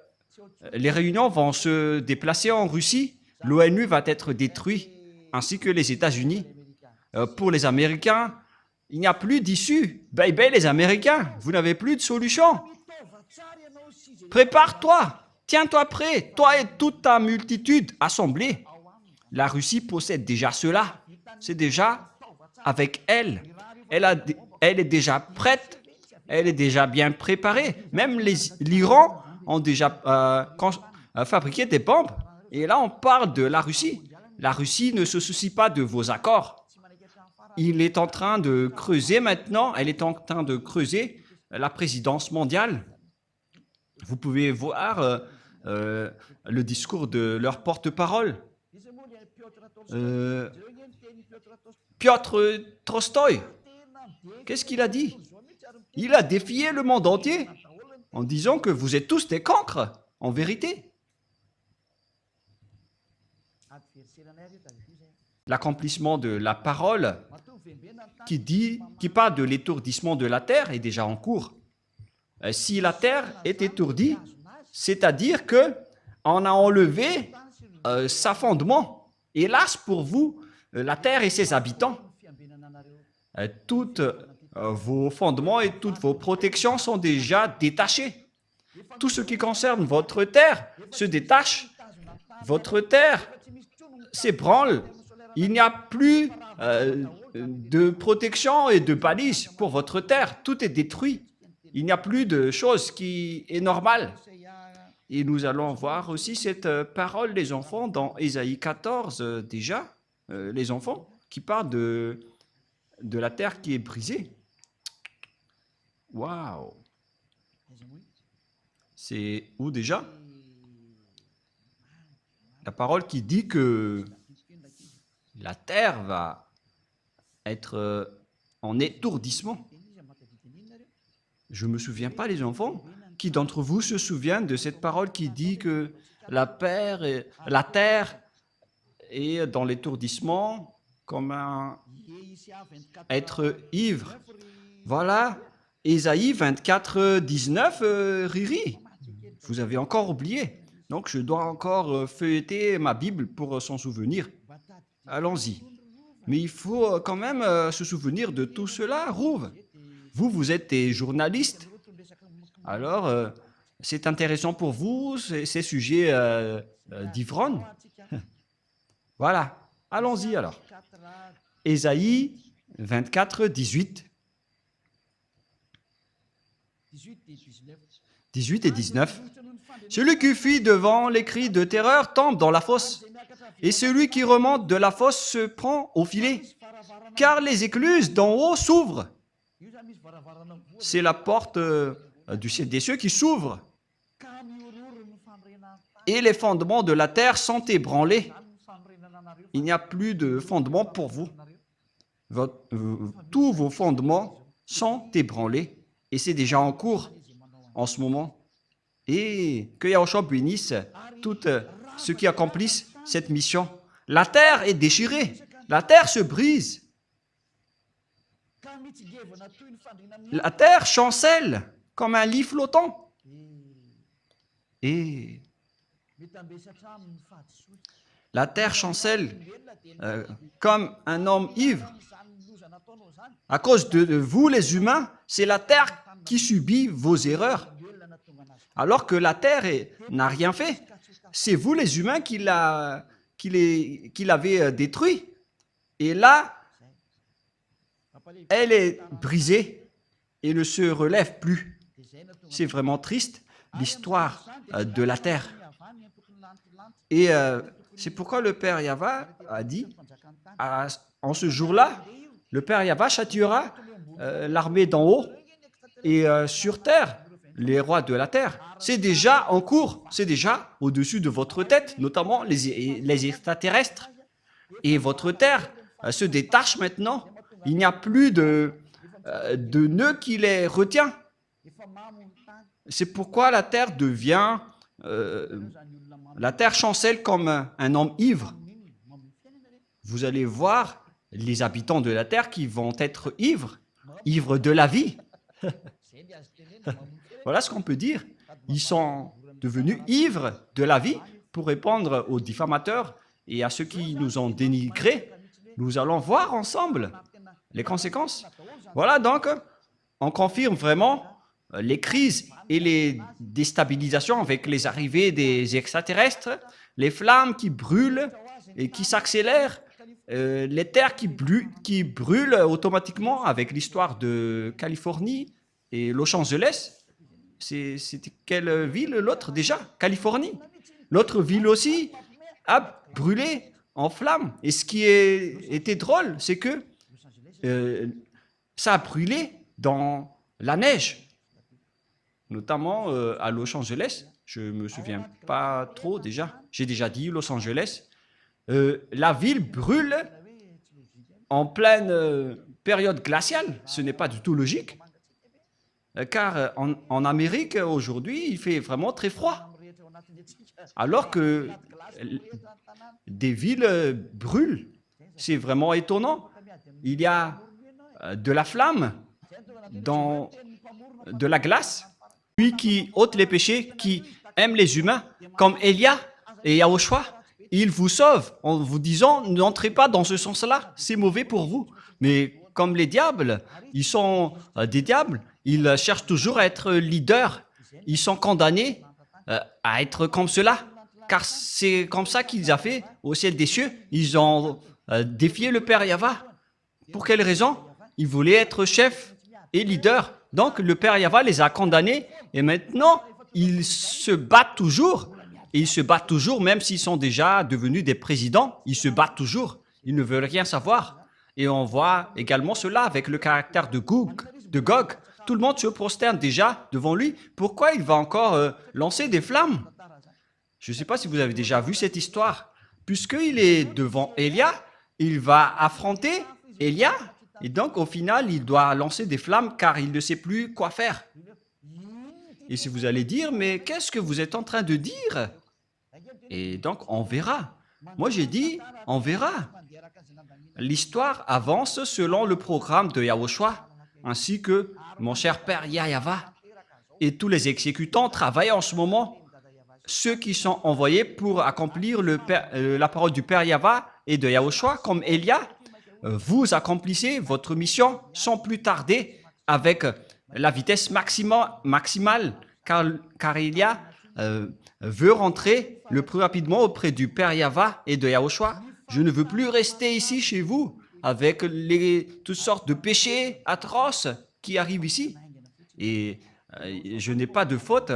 réunions vont se déplacer en Russie. L'ONU va être détruit, ainsi que les États-Unis. Pour les Américains, il n'y a plus d'issue. Bye bye les Américains, vous n'avez plus de solution. Prépare-toi, tiens-toi prêt, toi et toute ta multitude assemblée. La Russie possède déjà cela. C'est déjà avec elle. Elle est déjà prête. Elle est déjà bien préparée. Même l'Iran ont déjà fabriqué des bombes. Et là, on parle de la Russie. La Russie ne se soucie pas de vos accords. Il est en train de creuser maintenant, elle est en train de creuser la présidence mondiale. Vous pouvez voir le discours de leur porte-parole. Piotr Tolstoï, qu'est-ce qu'il a dit? Il a défié le monde entier en disant que vous êtes tous des cancres, en vérité. L'accomplissement de la parole qui parle de l'étourdissement de la terre est déjà en cours. Si la terre est étourdie, c'est-à-dire que on a enlevé sa fondement. Hélas pour vous, la terre et ses habitants. Toutes vos fondements et toutes vos protections sont déjà détachés. Tout ce qui concerne votre terre se détache. Votre terre s'ébranle. Il n'y a plus de protection et de balises pour votre terre. Tout est détruit. Il n'y a plus de chose qui est normale. Et nous allons voir aussi cette parole des enfants dans Ésaïe 14 déjà, les enfants qui parlent de la terre qui est brisée. Waouh! C'est où déjà? La parole qui dit que la terre va être en étourdissement. Je ne me souviens pas, les enfants. Qui d'entre vous se souvient de cette parole qui dit que la terre est dans l'étourdissement comme un être ivre? Voilà, Ésaïe 24, 19, Riri. Vous avez encore oublié. Donc je dois encore feuilleter ma Bible pour s'en souvenir. Allons-y. Mais il faut quand même se souvenir de tout cela, Rouve. Vous êtes des journalistes. Alors, c'est intéressant pour vous, ces sujets d'ivrogne. Voilà, allons-y alors. Ésaïe 24, 18. 18 et 19. Celui qui fuit devant les cris de terreur tombe dans la fosse, et celui qui remonte de la fosse se prend au filet, car les écluses d'en haut s'ouvrent. C'est la porte des cieux qui s'ouvre, et les fondements de la terre sont ébranlés. Il n'y a plus de fondements pour vous. Tous vos fondements sont ébranlés, et c'est déjà en cours en ce moment. Et que Yahushua bénisse tous ceux qui accomplissent cette mission. La terre est déchirée, la terre se brise. La terre chancelle comme un lit flottant. Et la terre chancelle comme un homme ivre. À cause de vous, les humains, c'est la terre qui subit vos erreurs. Alors que la terre n'a rien fait. C'est vous, les humains, qui l'avez détruit. Et là, elle est brisée et ne se relève plus. C'est vraiment triste, l'histoire de la terre. Et c'est pourquoi le Père Yahva a dit, en ce jour-là, le Père Yahva châtiera l'armée d'en haut et sur terre, les rois de la terre. C'est déjà en cours, c'est déjà au-dessus de votre tête, notamment les extraterrestres. Et votre terre se détache maintenant. Il n'y a plus de nœud qui les retient. C'est pourquoi la terre devient... la terre chancelle comme un homme ivre. Vous allez voir les habitants de la terre qui vont être ivres de la vie. Voilà ce qu'on peut dire. Ils sont devenus ivres de la vie pour répondre aux diffamateurs et à ceux qui nous ont dénigrés. Nous allons voir ensemble les conséquences. Voilà donc, on confirme vraiment les crises et les déstabilisations avec les arrivées des extraterrestres, les flammes qui brûlent et qui s'accélèrent, les terres qui brûlent automatiquement avec l'histoire de Californie et Los Angeles. C'était quelle ville l'autre déjà? Californie. L'autre ville aussi a brûlé en flammes. Et ce qui était drôle, c'est que ça a brûlé dans la neige. Notamment à Los Angeles. Je ne me souviens pas trop déjà. J'ai déjà dit Los Angeles. La ville brûle en pleine période glaciale. Ce n'est pas du tout logique. Car en Amérique, aujourd'hui, il fait vraiment très froid. Alors que des villes brûlent. C'est vraiment étonnant. Il y a de la flamme dans de la glace. Lui qui ôte les péchés, qui aime les humains, comme Elia et Yahushua, il vous sauve en vous disant « N'entrez pas dans ce sens-là, c'est mauvais pour vous. » Mais comme les diables, ils sont des diables, ils cherchent toujours à être leaders. Ils sont condamnés à être comme cela, car c'est comme ça qu'ils ont fait au ciel des cieux. Ils ont défié le Père Yahva. Pour quelle raison? Ils voulaient être chefs et leaders. Donc le Père Yahva les a condamnés et maintenant ils se battent toujours. Et ils se battent toujours, même s'ils sont déjà devenus des présidents, ils se battent toujours. Ils ne veulent rien savoir. Et on voit également cela avec le caractère de Gog. Tout le monde se prosterne déjà devant lui. Pourquoi il va encore lancer des flammes? Je ne sais pas si vous avez déjà vu cette histoire. Puisqu'il est devant Elia, il va affronter Elia. Et donc, au final, il doit lancer des flammes car il ne sait plus quoi faire. Et si vous allez dire, mais qu'est-ce que vous êtes en train de dire? Et donc, on verra. Moi, j'ai dit, on verra. L'histoire avance selon le programme de Yahushua, ainsi que mon cher Père Yahva. Et tous les exécutants travaillent en ce moment. Ceux qui sont envoyés pour accomplir la parole du Père Yahva et de Yahushua, comme Elia, vous accomplissez votre mission sans plus tarder avec la vitesse maximale, car Elia veut rentrer le plus rapidement auprès du Père Yahva et de Yahushua. Je ne veux plus rester ici chez vous avec toutes sortes de péchés atroces qui arrivent ici. Et Je n'ai pas de faute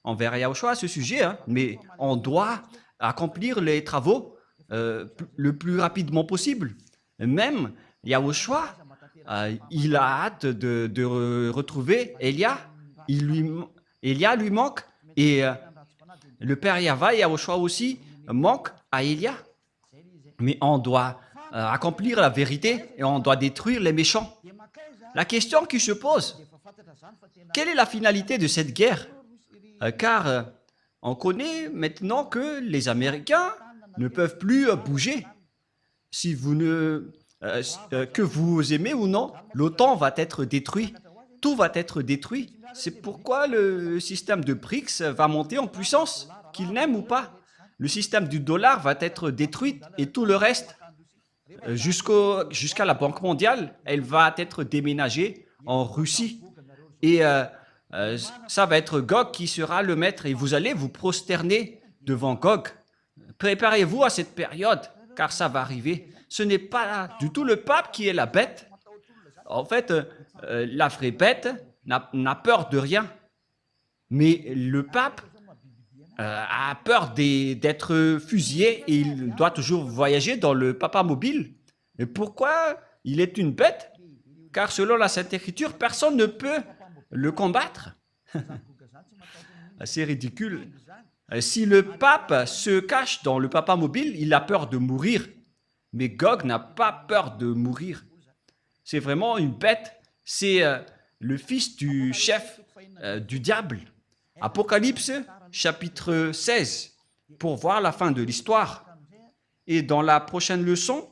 envers Yahushua à ce sujet, hein, mais on doit accomplir les travaux le plus rapidement possible. Même Yahushua, il a hâte de retrouver Elia. Elia lui manque et le Père Yahva et Yahushua aussi manquent à Elia. Mais on doit accomplir la vérité et on doit détruire les méchants. La question qui se pose, quelle est la finalité de cette guerre? Car on connaît maintenant que les Américains ne peuvent plus bouger. Si vous que vous aimez ou non, l'OTAN va être détruit. Tout va être détruit. C'est pourquoi le système de BRICS va monter en puissance, qu'il n'aime ou pas. Le système du dollar va être détruit et tout le reste, jusqu'à la Banque mondiale, elle va être déménagée en Russie. Et ça va être Gog qui sera le maître et vous allez vous prosterner devant Gog. Préparez-vous à cette période, car ça va arriver. Ce n'est pas du tout le pape qui est la bête. En fait, la vraie bête n'a peur de rien. Mais le pape a peur d'être fusillé et il doit toujours voyager dans le papamobile. Et pourquoi il est une bête? Car selon la Sainte Écriture, personne ne peut le combattre. C'est ridicule. Si le pape se cache dans le papamobile, il a peur de mourir. Mais Gog n'a pas peur de mourir. C'est vraiment une bête. C'est le fils du chef du diable. Apocalypse, chapitre 16, pour voir la fin de l'histoire. Et dans la prochaine leçon,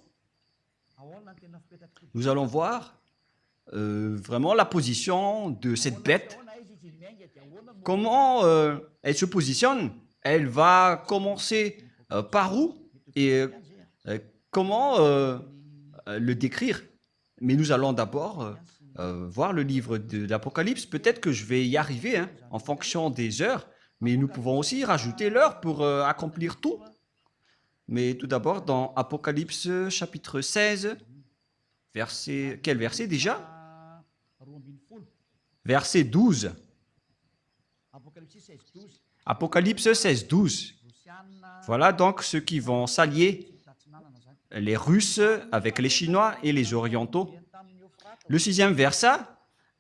nous allons voir vraiment la position de cette bête. Comment elle se positionne? Elle va commencer par où? Et comment le décrire? Mais nous allons d'abord voir le livre de l'Apocalypse. Peut-être que je vais y arriver hein, en fonction des heures, mais nous pouvons aussi rajouter l'heure pour accomplir tout. Mais tout d'abord, dans Apocalypse chapitre 16, quel verset déjà? Verset 12. Apocalypse 16, 12. Voilà donc ceux qui vont s'allier, les Russes avec les Chinois et les Orientaux. Le 6e verset,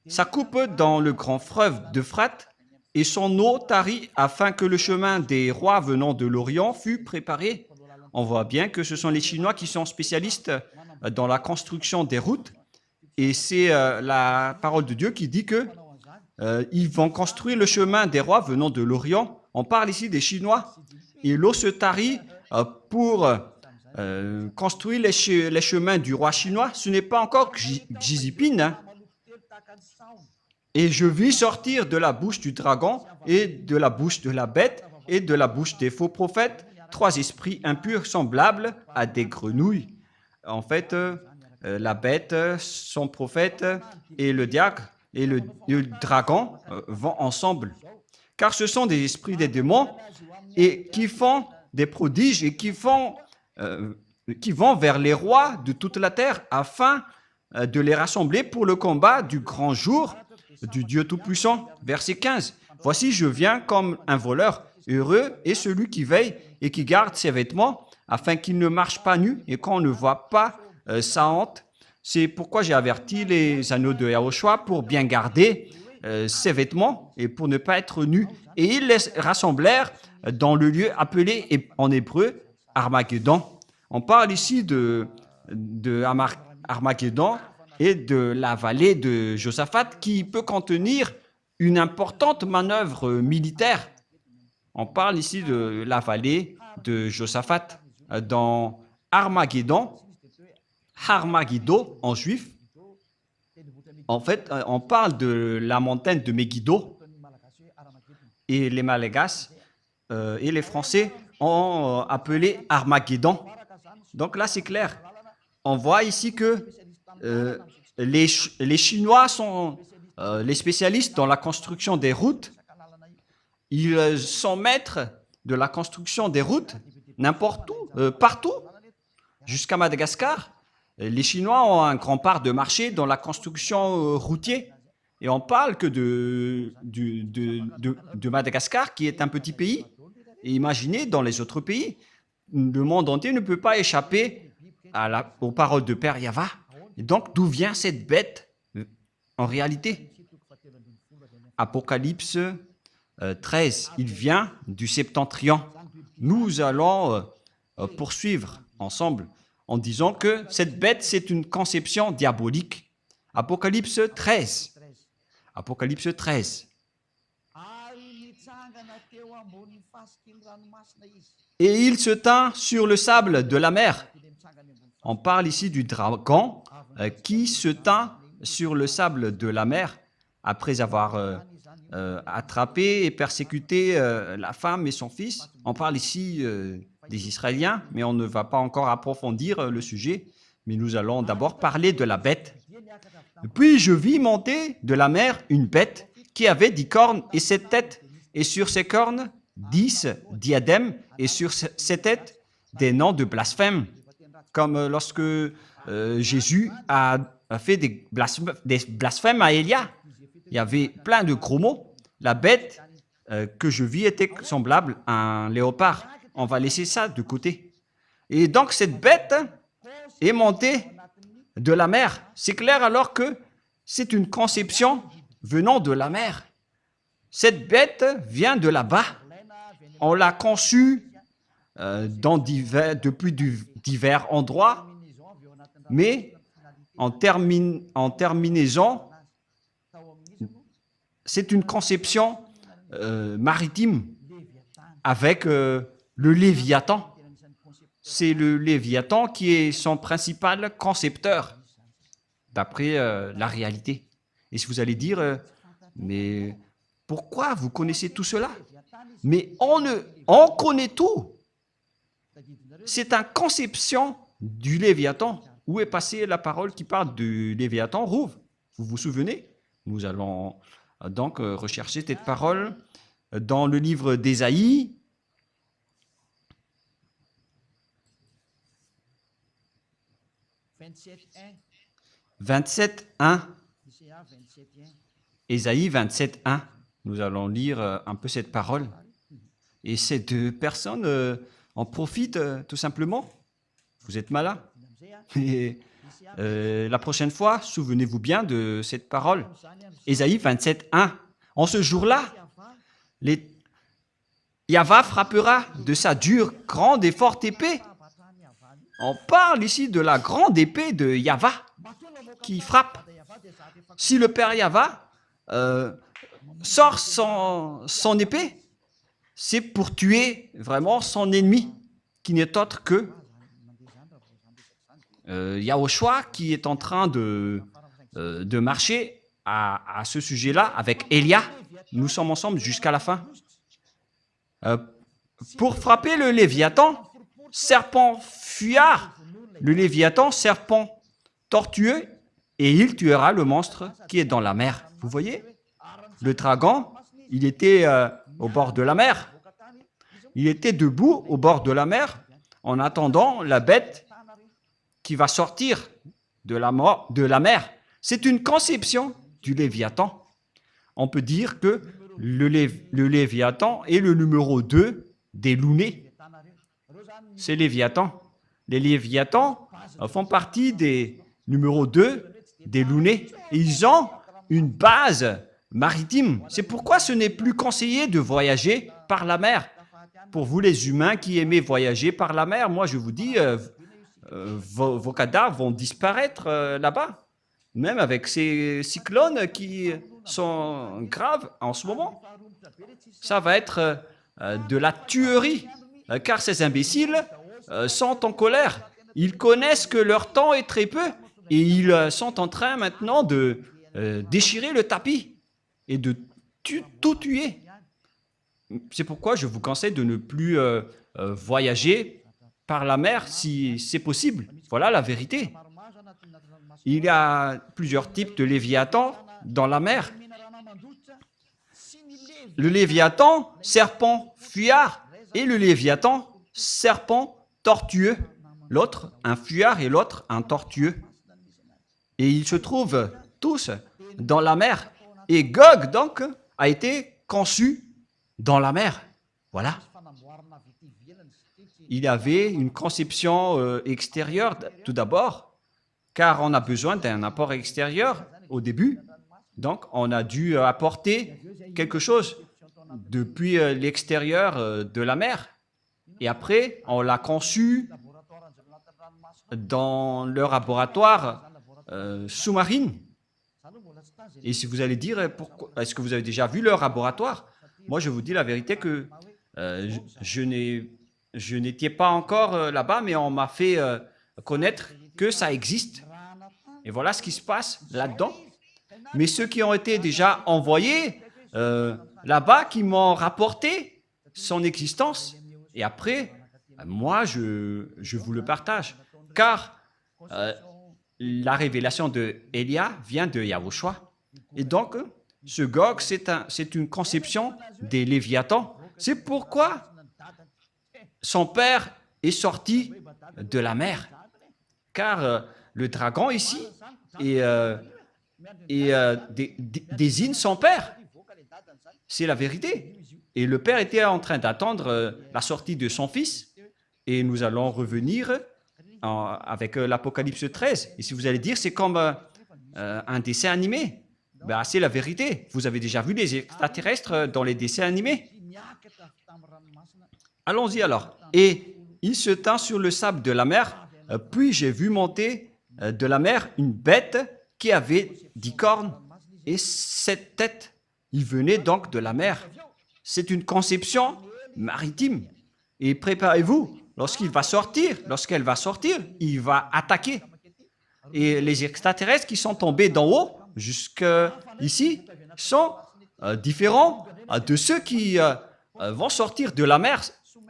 ça coupe dans le grand fleuve d'Euphrate et son eau tarit afin que le chemin des rois venant de l'Orient fût préparé. On voit bien que ce sont les Chinois qui sont spécialistes dans la construction des routes et c'est la parole de Dieu qui dit que ils vont construire le chemin des rois venant de l'Orient. On parle ici des Chinois et l'eau se tarit pour construire les chemins du roi chinois. Ce n'est pas encore Xi Jinping. Hein. Et je vis sortir de la bouche du dragon et de la bouche de la bête et de la bouche des faux prophètes 3 esprits impurs semblables à des grenouilles. En fait, la bête, son prophète et le diable et le dragon vont ensemble. Car ce sont des esprits des démons et qui font des prodiges et qui vont vers les rois de toute la terre afin de les rassembler pour le combat du grand jour du Dieu Tout-Puissant. Verset 15. Voici, je viens comme un voleur. Heureux est celui qui veille et qui garde ses vêtements afin qu'il ne marche pas nu et qu'on ne voit pas sa honte. C'est pourquoi j'ai averti les anneaux de Yahushua pour bien garder ses vêtements et pour ne pas être nus. Et ils les rassemblèrent dans le lieu appelé en hébreu Armageddon. On parle ici de Armageddon et de la vallée de Josaphat qui peut contenir une importante manœuvre militaire. On parle ici de la vallée de Josaphat dans Armageddon. Armageddon en juif. En fait, on parle de la montagne de Megiddo et les Malagasy et les Français ont appelé Armageddon. Donc là, c'est clair. On voit ici que les Chinois sont les spécialistes dans la construction des routes. Ils sont maîtres de la construction des routes n'importe où, partout, jusqu'à Madagascar. Les Chinois ont un grand part de marché dans la construction routière. Et on parle que de Madagascar, qui est un petit pays. Et imaginez, dans les autres pays, le monde entier ne peut pas échapper aux paroles de Père Yahva. Et donc, d'où vient cette bête en réalité? Apocalypse 13, il vient du septentrion. Nous allons poursuivre ensemble en disant que cette bête, c'est une conception diabolique. Apocalypse 13. Apocalypse 13. Et il se tint sur le sable de la mer. On parle ici du dragon qui se tint sur le sable de la mer après avoir attrapé et persécuté la femme et son fils. On parle ici des Israéliens, mais on ne va pas encore approfondir le sujet. Mais nous allons d'abord parler de la bête. Puis je vis monter de la mer une bête qui avait 10 cornes et 7 têtes, et sur ses cornes 10 diadèmes, et sur ses têtes des noms de blasphème. Comme lorsque Jésus a fait des blasphèmes à Élia. Il y avait plein de gros mots. La bête que je vis était semblable à un léopard. On va laisser ça de côté. Et donc cette bête est montée de la mer. C'est clair alors que c'est une conception venant de la mer. Cette bête vient de là-bas. On l'a conçue depuis divers endroits, mais en terminaison, c'est une conception maritime avec le Léviathan. C'est le Léviathan qui est son principal concepteur, d'après la réalité. Et si vous allez dire, mais pourquoi vous connaissez tout cela? Mais on connaît tout. C'est une conception du Léviathan. Où est passée la parole qui parle du Léviathan? Rouve, vous vous souvenez? Nous allons donc rechercher cette parole dans le livre d'Ésaïe. 27.1. Ésaïe 27.1. Nous allons lire un peu cette parole. Et ces deux personnes en profitent tout simplement. Vous êtes malins. Et la prochaine fois, souvenez-vous bien de cette parole. Ésaïe 27.1. En ce jour-là, Yahva frappera de sa dure, grande et forte épée. On parle ici de la grande épée de Yahva qui frappe. Si le Père Yahva sort son épée, c'est pour tuer vraiment son ennemi, qui n'est autre que Yahushua, qui est en train de marcher à ce sujet-là avec Élia. Nous sommes ensemble jusqu'à la fin. Pour frapper le Léviathan, serpent fuyard, le Léviathan, serpent tortueux, et il tuera le monstre qui est dans la mer. Vous voyez? Le dragon, il était au bord de la mer. Il était debout au bord de la mer en attendant la bête qui va sortir de la mer. C'est une conception du Léviathan. On peut dire que le Léviathan est le numéro 2 des Lounés. C'est Léviathan. Les Léviathans font partie des numéros 2 des Lounés. Ils ont une base maritime. C'est pourquoi ce n'est plus conseillé de voyager par la mer. Pour vous les humains qui aimez voyager par la mer, moi je vous dis, vos cadavres vont disparaître là-bas. Même avec ces cyclones qui sont graves en ce moment. Ça va être de la tuerie, car ces imbéciles sont en colère. Ils connaissent que leur temps est très peu et ils sont en train maintenant de déchirer le tapis et de tout tuer. C'est pourquoi je vous conseille de ne plus voyager par la mer si c'est possible. Voilà la vérité. Il y a plusieurs types de Léviathan dans la mer. Le Léviathan, serpent fuyard, et le Léviathan, serpent tortueux. L'autre, un fuyard, et l'autre, un tortueux. Et ils se trouvent tous dans la mer. Et Gog, donc, a été conçu dans la mer. Voilà. Il y avait une conception extérieure tout d'abord, car on a besoin d'un apport extérieur au début. Donc, on a dû apporter quelque chose depuis l'extérieur de la mer. Et après, on l'a conçu dans le laboratoire sous-marine. Et si vous allez dire, est-ce que vous avez déjà vu leur laboratoire? Moi, je vous dis la vérité que je n'étais pas encore là-bas, mais on m'a fait connaître que ça existe. Et voilà ce qui se passe là-dedans. Mais ceux qui ont été déjà envoyés là-bas, qui m'ont rapporté son existence, et après, moi, je vous le partage. Car la révélation de Élia vient de Yahushua. Et donc, ce Gog, c'est une conception des Léviathans. C'est pourquoi son père est sorti de la mer. Car le dragon ici désigne son père. C'est la vérité. Et le père était en train d'attendre la sortie de son fils. Et nous allons revenir avec l'Apocalypse 13. Et si vous allez dire, c'est comme un dessin animé, ben, c'est la vérité. Vous avez déjà vu les extraterrestres dans les dessins animés? Allons-y alors. Et il se tint sur le sable de la mer, puis j'ai vu monter de la mer une bête qui avait 10 cornes et 7 têtes. Il venait donc de la mer. C'est une conception maritime. Et préparez-vous, lorsqu'elle va sortir, il va attaquer. Et les extraterrestres qui sont tombés d'en haut, jusqu'ici, sont différents de ceux qui vont sortir de la mer,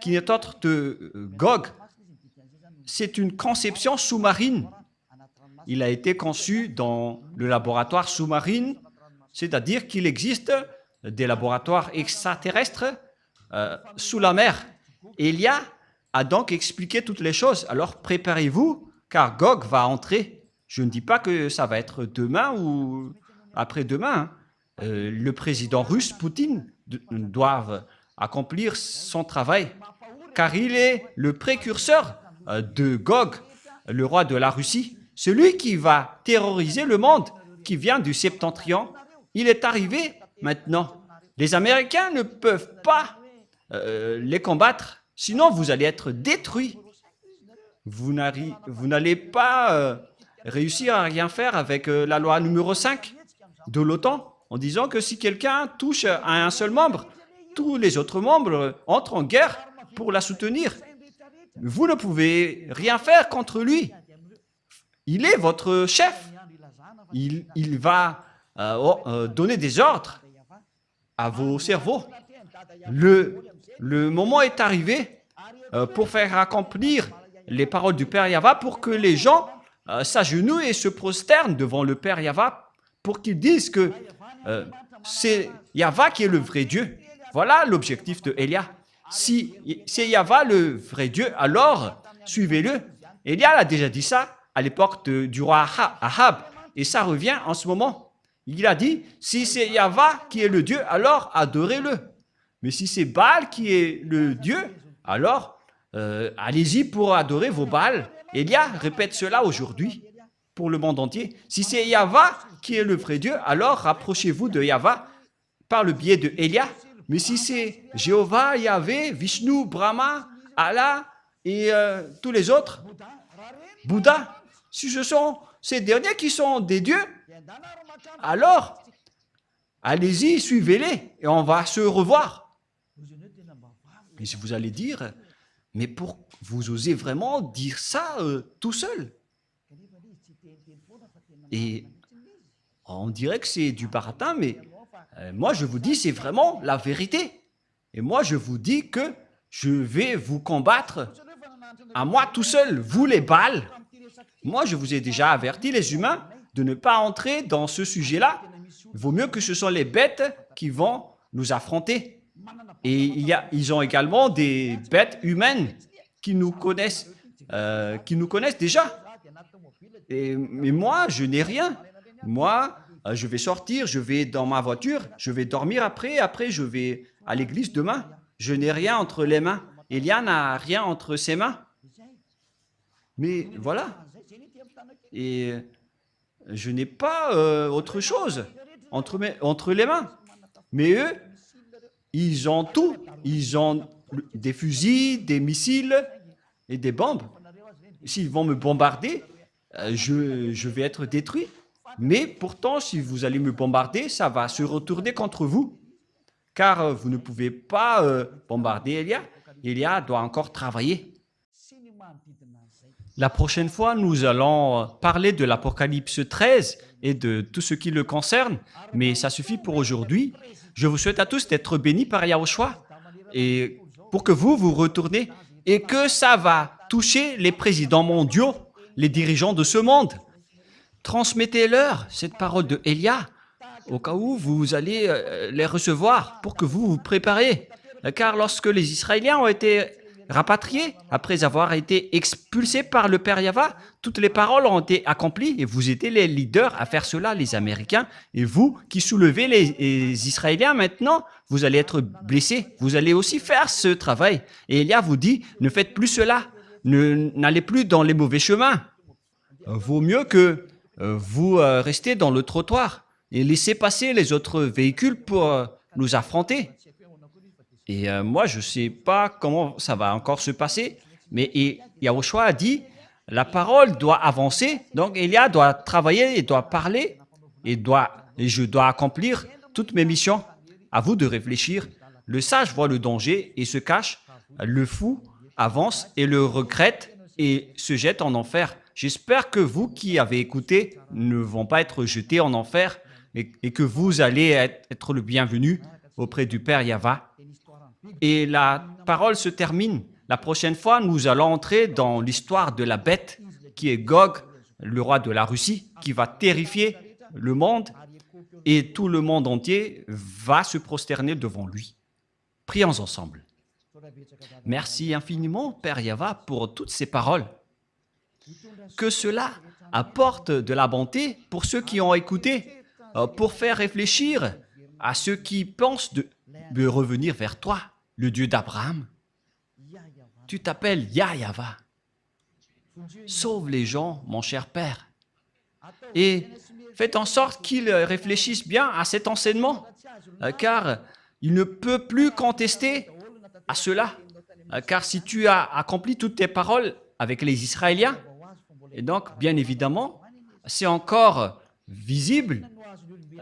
qui n'est autre que Gog. C'est une conception sous-marine. Il a été conçu dans le laboratoire sous-marine, c'est-à-dire qu'il existe des laboratoires extraterrestres sous la mer. Élia a donc expliqué toutes les choses. Alors préparez-vous, car Gog va entrer. Je ne dis pas que ça va être demain ou après-demain. Le président russe, Poutine, doit accomplir son travail, car il est le précurseur de Gog, le roi de la Russie, celui qui va terroriser le monde, qui vient du septentrion. Il est arrivé maintenant. Les Américains ne peuvent pas les combattre, sinon vous allez être détruits. Vous n'allez pas réussir à rien faire avec la loi numéro 5 de l'OTAN, en disant que si quelqu'un touche à un seul membre, tous les autres membres entrent en guerre pour la soutenir. Vous ne pouvez rien faire contre lui. Il est votre chef. Il va donner des ordres à vos cerveaux. Le moment est arrivé pour faire accomplir les paroles du Père Yahva, pour que les gens s'agenouillent et se prosternent devant le Père Yahva, pour qu'ils disent que c'est Yahva qui est le vrai Dieu. Voilà l'objectif de Élia. Si c'est Yahva le vrai Dieu, alors suivez-le. Élia a déjà dit ça à l'époque du roi Ahab, et ça revient en ce moment. Il a dit, si c'est Yahva qui est le Dieu, alors adorez-le. Mais si c'est Baal qui est le Dieu, alors allez-y pour adorer vos Baals. Élia répète cela aujourd'hui pour le monde entier. Si c'est Yahva qui est le vrai Dieu, alors rapprochez-vous de Yahva par le biais de Élia. Mais si c'est Jéhovah, Yahvé, Vishnu, Brahma, Allah et tous les autres, Bouddha, si ce sont ces derniers qui sont des dieux, alors allez-y, suivez-les et on va se revoir. Et si vous allez dire, mais pour vous osez vraiment dire ça tout seul? Et on dirait que c'est du baratin, mais moi je vous dis, c'est vraiment la vérité. Et moi je vous dis que je vais vous combattre à moi tout seul, vous les Baals. Moi je vous ai déjà averti, les humains, de ne pas entrer dans ce sujet-là. Il vaut mieux que ce soit les bêtes qui vont nous affronter. Et ils ont également des bêtes humaines qui nous connaissent déjà. Mais moi, je n'ai rien. Moi, je vais sortir, je vais dans ma voiture, je vais dormir après je vais à l'église demain. Je n'ai rien entre les mains. Élia n'a rien entre ses mains. Mais voilà. Et je n'ai pas autre chose entre les mains. Mais eux, ils ont tout. Ils ont des fusils, des missiles et des bombes. S'ils vont me bombarder, je vais être détruit. Mais pourtant, si vous allez me bombarder, ça va se retourner contre vous. Car vous ne pouvez pas bombarder Élia. Élia doit encore travailler. La prochaine fois, nous allons parler de l'Apocalypse 13 et de tout ce qui le concerne. Mais ça suffit pour aujourd'hui. Je vous souhaite à tous d'être bénis par Yahushua et pour que vous retournez et que ça va toucher les présidents mondiaux, les dirigeants de ce monde. Transmettez-leur cette parole de Élia au cas où vous allez les recevoir pour que vous vous préparez. Car lorsque les Israéliens ont été rapatriés, après avoir été expulsés par le Père Yahva, toutes les paroles ont été accomplies et vous étiez les leaders à faire cela, les Américains. Et vous qui soulevez les Israéliens maintenant, vous allez être blessés. Vous allez aussi faire ce travail. Et Élia vous dit, ne faites plus cela. N'allez plus dans les mauvais chemins. Vaut mieux que vous restez dans le trottoir et laissez passer les autres véhicules pour nous affronter. Et moi, je ne sais pas comment ça va encore se passer, mais Yahushua a dit, la parole doit avancer, donc Élia doit travailler, il doit parler, et je dois accomplir toutes mes missions. À vous de réfléchir. Le sage voit le danger et se cache, le fou avance et le regrette et se jette en enfer. J'espère que vous qui avez écouté ne vont pas être jetés en enfer et que vous allez être le bienvenu auprès du Père Yahva. Et la parole se termine. La prochaine fois, nous allons entrer dans l'histoire de la bête qui est Gog, le roi de la Russie, qui va terrifier le monde et tout le monde entier va se prosterner devant lui. Prions ensemble. Merci infiniment, Père Yahva, pour toutes ces paroles. Que cela apporte de la bonté pour ceux qui ont écouté, pour faire réfléchir à ceux qui pensent de revenir vers toi, le Dieu d'Abraham. Tu t'appelles Yahva. Sauve les gens, mon cher Père. Et faites en sorte qu'ils réfléchissent bien à cet enseignement, car il ne peut plus contester à cela. Car si tu as accompli toutes tes paroles avec les Israéliens, et donc, bien évidemment, c'est encore visible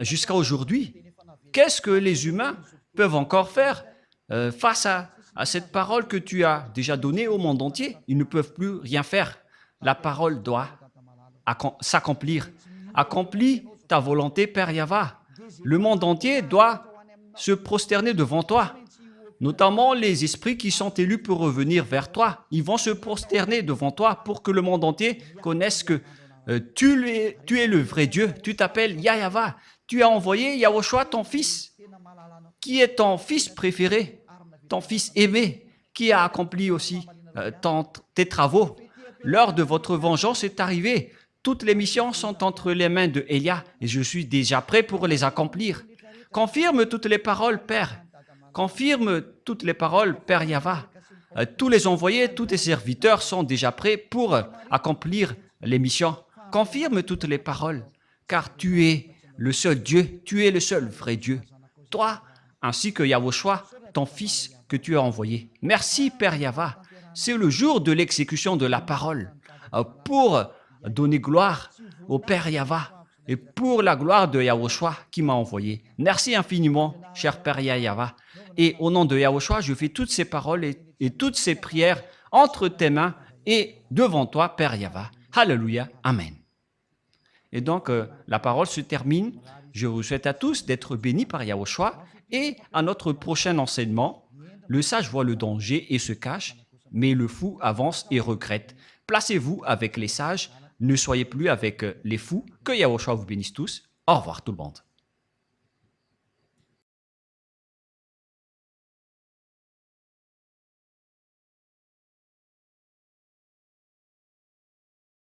jusqu'à aujourd'hui. Qu'est-ce que les humains peuvent encore faire face à cette parole que tu as déjà donnée au monde entier? Ils ne peuvent plus rien faire. La parole doit s'accomplir. Accomplis ta volonté, Père Yahva. Le monde entier doit se prosterner devant toi. Notamment les esprits qui sont élus pour revenir vers toi. Ils vont se prosterner devant toi pour que le monde entier connaisse que tu es le vrai Dieu. Tu t'appelles Yahva. Tu as envoyé Yahushua, ton fils, qui est ton fils préféré, ton fils aimé, qui a accompli aussi tes travaux. L'heure de votre vengeance est arrivée. Toutes les missions sont entre les mains de Élia et je suis déjà prêt pour les accomplir. Confirme toutes les paroles, Père. Confirme toutes les paroles, Père Yahva. Tous les envoyés, tous tes serviteurs sont déjà prêts pour accomplir les missions. Confirme toutes les paroles, car tu es le seul Dieu, tu es le seul vrai Dieu. Toi, ainsi que Yahushua, ton Fils que tu as envoyé. Merci, Père Yahva. C'est le jour de l'exécution de la parole pour donner gloire au Père Yahva et pour la gloire de Yahushua qui m'a envoyé. Merci infiniment, cher Père Yahva. Et au nom de Yahushua, je fais toutes ces paroles et toutes ces prières entre tes mains et devant toi, Père Yahva. Alléluia. Amen. Et donc, la parole se termine. Je vous souhaite à tous d'être bénis par Yahushua et à notre prochain enseignement. Le sage voit le danger et se cache, mais le fou avance et regrette. Placez-vous avec les sages, ne soyez plus avec les fous. Que Yahushua vous bénisse tous. Au revoir tout le monde.